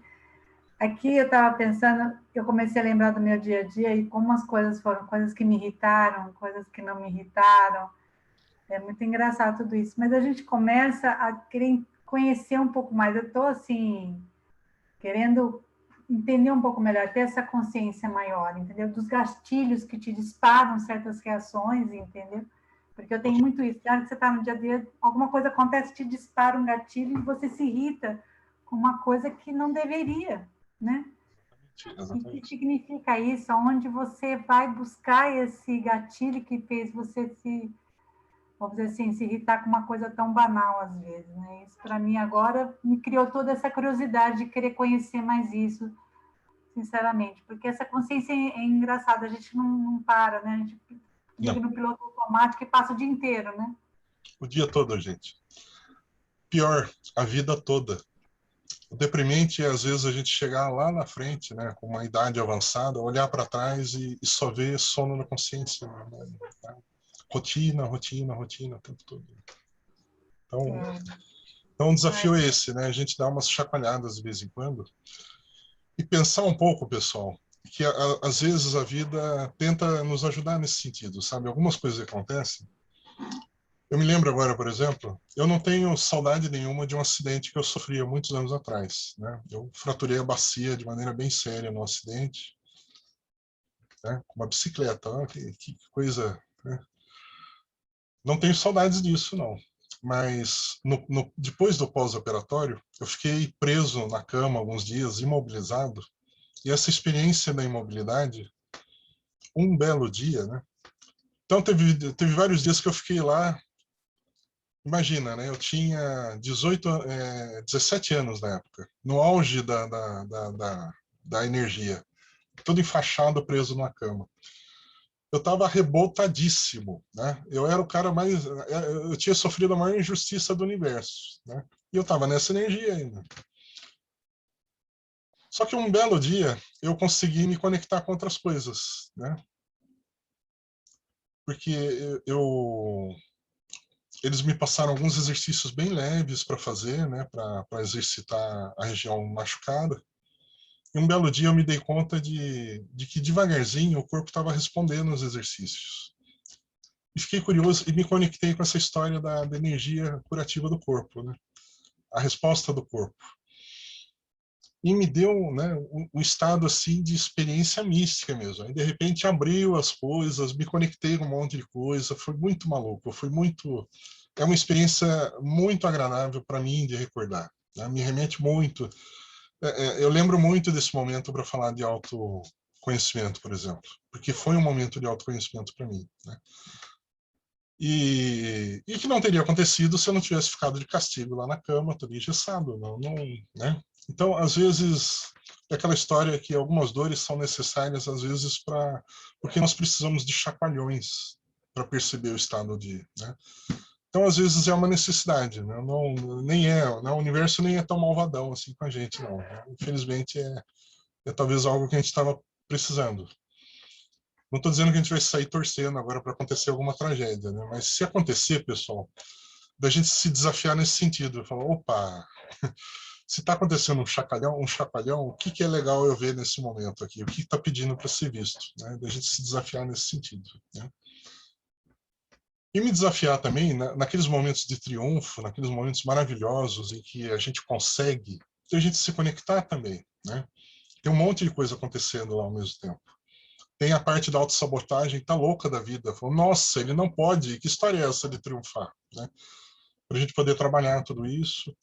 S2: Aqui eu estava pensando, eu comecei a lembrar do meu dia a dia e como as coisas foram, coisas que me irritaram, coisas que não me irritaram. É muito engraçado tudo isso. Mas a gente começa a querer conhecer um pouco mais. Eu estou, assim, querendo entender um pouco melhor, ter essa consciência maior, entendeu? Dos gatilhos que te disparam certas reações, entendeu? Porque eu tenho
S1: Ok.
S2: muito isso. Na hora que você está no dia a dia, alguma coisa acontece, te dispara um gatilho e você se irrita com uma coisa que não deveria, né? E o que
S1: Exatamente.
S2: significa isso? Onde você vai buscar esse gatilho que fez você se, vamos dizer assim, se irritar com uma coisa tão banal às vezes, né? Isso para mim agora me criou toda essa curiosidade de querer conhecer mais isso, sinceramente, porque essa consciência é engraçada, a gente não para, né? A gente liga
S1: Não,
S2: no piloto automático e passa o dia inteiro, né?
S1: o dia todo, gente. Pior, a vida toda. O deprimente é, às vezes, a gente chegar lá na frente, né, com uma idade avançada, olhar para trás e só ver sono na consciência. Né? Rotina, rotina, rotina, o tempo todo. Então,
S2: É,
S1: então o desafio
S2: mas,
S1: é esse, né? A gente dá umas chacoalhadas de vez em quando e pensar um pouco, pessoal. que às vezes a vida tenta nos ajudar nesse sentido, sabe? Algumas coisas acontecem. Eu me lembro agora, por exemplo, eu não tenho saudade nenhuma de um acidente que eu sofri há muitos anos atrás, né? Eu fraturei a bacia de maneira bem séria no acidente, né? Com uma bicicleta, ó, que coisa, né? Não tenho saudades disso, não. Mas depois do pós-operatório, eu fiquei preso na cama alguns dias, imobilizado, e essa experiência da imobilidade, um belo dia, né? Então teve vários dias que eu fiquei lá. Imagina, né? Eu tinha 17 anos na época, no auge da energia, todo enfaixado, preso na cama. Eu estava revoltadíssimo, né? Eu era o cara mais... Eu tinha sofrido a maior injustiça do universo, né? E eu estava nessa energia ainda. Só que um belo dia, eu consegui me conectar com outras coisas, né? Porque eles me passaram alguns exercícios bem leves para fazer, né? Para exercitar a região machucada. E um belo dia eu me dei conta de que devagarzinho o corpo estava respondendo aos exercícios. E fiquei curioso e me conectei com essa história da energia curativa do corpo, né? A resposta do corpo. E me deu, né, um estado assim de experiência mística mesmo. Aí de repente abriu as coisas, me conectei com um monte de coisa, foi muito maluco, foi muito... É uma experiência muito agradável para mim de recordar, né? Me remete muito... Eu lembro muito desse momento para falar de autoconhecimento, por exemplo, porque foi um momento de autoconhecimento para mim, né? E que não teria acontecido se eu não tivesse ficado de castigo lá na cama, todo engessado, não, né? Então, às vezes, é aquela história que algumas dores são necessárias, às vezes, porque nós precisamos de chacoalhões para perceber o estado né? Então, às vezes, é uma necessidade, né? Nem é, né? O universo nem é tão malvadão assim com a gente, não, né? Infelizmente, é talvez algo que a gente estava precisando. Não estou dizendo que a gente vai sair torcendo agora para acontecer alguma tragédia, né? Mas se acontecer, pessoal, da gente se desafiar nesse sentido, falar, opa, se está acontecendo um chacoalhão, o que é legal eu ver nesse momento aqui? O que está pedindo para ser visto? Né? Da gente se desafiar nesse sentido, né? E me desafiar também naqueles momentos de triunfo, naqueles momentos maravilhosos em que a gente consegue, a gente se conectar também, né? Tem um monte de coisa acontecendo lá ao mesmo tempo. Tem a parte da autossabotagem, tá louca da vida. Falou, nossa, ele não pode, que história é essa de triunfar? Né? Para a gente poder trabalhar tudo isso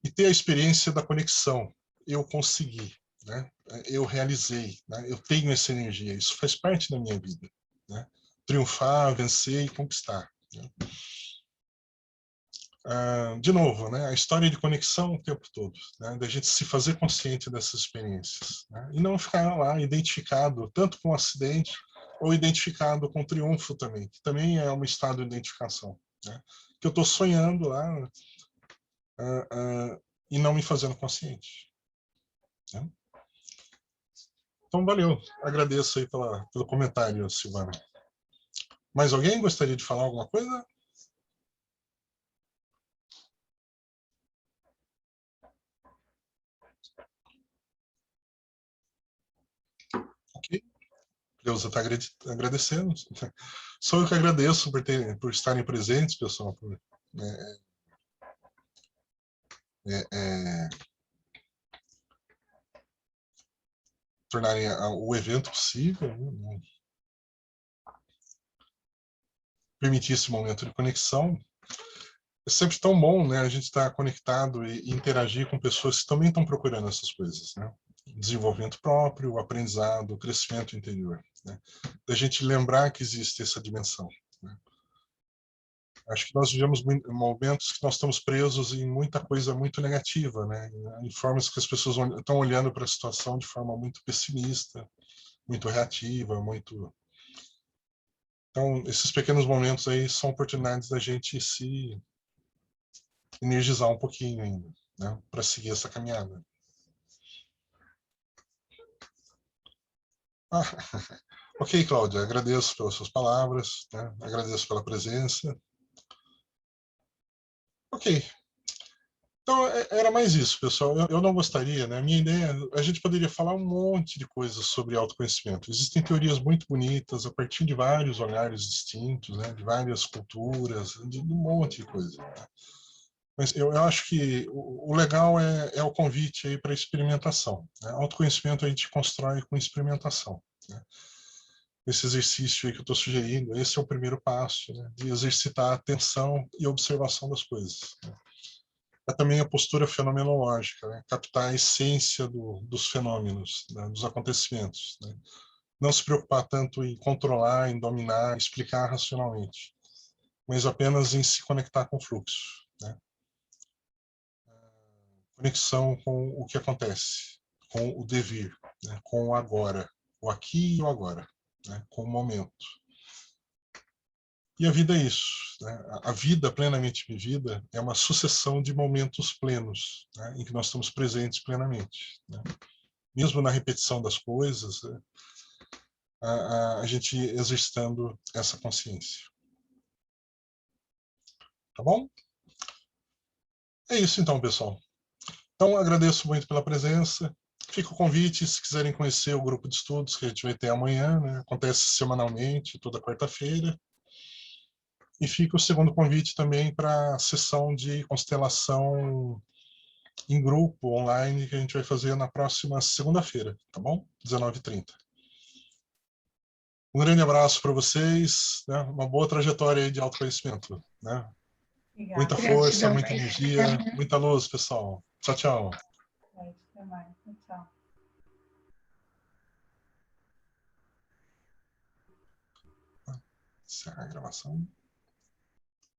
S1: e ter a experiência da conexão. Eu consegui, né? Eu realizei, né? Eu tenho essa energia, isso faz parte da minha vida. Né? Triunfar, vencer e conquistar. Né? De novo, né? A história de conexão o tempo todo, né? Da gente se fazer consciente dessas experiências, né? E não ficar lá identificado tanto com o acidente ou identificado com o triunfo também, que também é um estado de identificação, né? Que eu estou sonhando lá e não me fazendo consciente, né? Então, valeu. Agradeço aí pelo comentário, Silvana. Mais alguém gostaria de falar alguma coisa? Ok. Deus está agradecendo. Sou eu que agradeço por estarem presentes, pessoal, por é, é, tornarem o evento possível, né? Permitir esse momento de conexão. É sempre tão bom, né, a gente estar conectado e interagir com pessoas que também estão procurando essas coisas, né? Desenvolvimento próprio, aprendizado, crescimento interior, né? Da gente lembrar que existe essa dimensão, né? Acho que nós vivemos momentos que nós estamos presos em muita coisa muito negativa, né? Em formas que as pessoas estão olhando para a situação de forma muito pessimista, muito reativa, muito... Então, esses pequenos momentos aí são oportunidades da gente se energizar um pouquinho ainda, né? Para seguir essa caminhada. Ah, ok, Cláudia, agradeço pelas suas palavras, né? Agradeço pela presença. Ok. Então, era mais isso, pessoal. Eu não gostaria, né? A minha ideia, a gente poderia falar um monte de coisas sobre autoconhecimento. Existem teorias muito bonitas a partir de vários olhares distintos, né? De várias culturas, de um monte de coisa. Né? Mas eu acho que o legal é o convite aí para experimentação. Né? Autoconhecimento a gente constrói com experimentação. Né? Esse exercício aí que eu estou sugerindo, esse é o primeiro passo, né? De exercitar a atenção e observação das coisas. Né? É também a postura fenomenológica, né? Captar a essência dos fenômenos, né? Dos acontecimentos. Né? Não se preocupar tanto em controlar, em dominar, explicar racionalmente, mas apenas em se conectar com o fluxo. Né? Conexão com o que acontece, com o devir, né? Com o agora, o aqui e o agora, né? Com o momento. E a vida é isso. Né? A vida plenamente vivida é uma sucessão de momentos plenos, né? Em que nós estamos presentes plenamente. Né? Mesmo na repetição das coisas, né? a gente exercitando essa consciência. Tá bom? É isso então, pessoal. Então, agradeço muito pela presença. Fica o convite, se quiserem conhecer o grupo de estudos que a gente vai ter amanhã, né? Acontece semanalmente, toda quarta-feira. E fica o segundo convite também para a sessão de constelação em grupo, online, que a gente vai fazer na próxima segunda-feira, tá bom? 19h30. Um grande abraço para vocês, né? Uma boa trajetória aí de autoconhecimento, né?
S2: Obrigada.
S1: Muita força,
S2: Gratidão.
S1: muita energia, muita luz, pessoal. Tchau, tchau.
S2: Até mais. Tchau.
S1: Encerrar a gravação.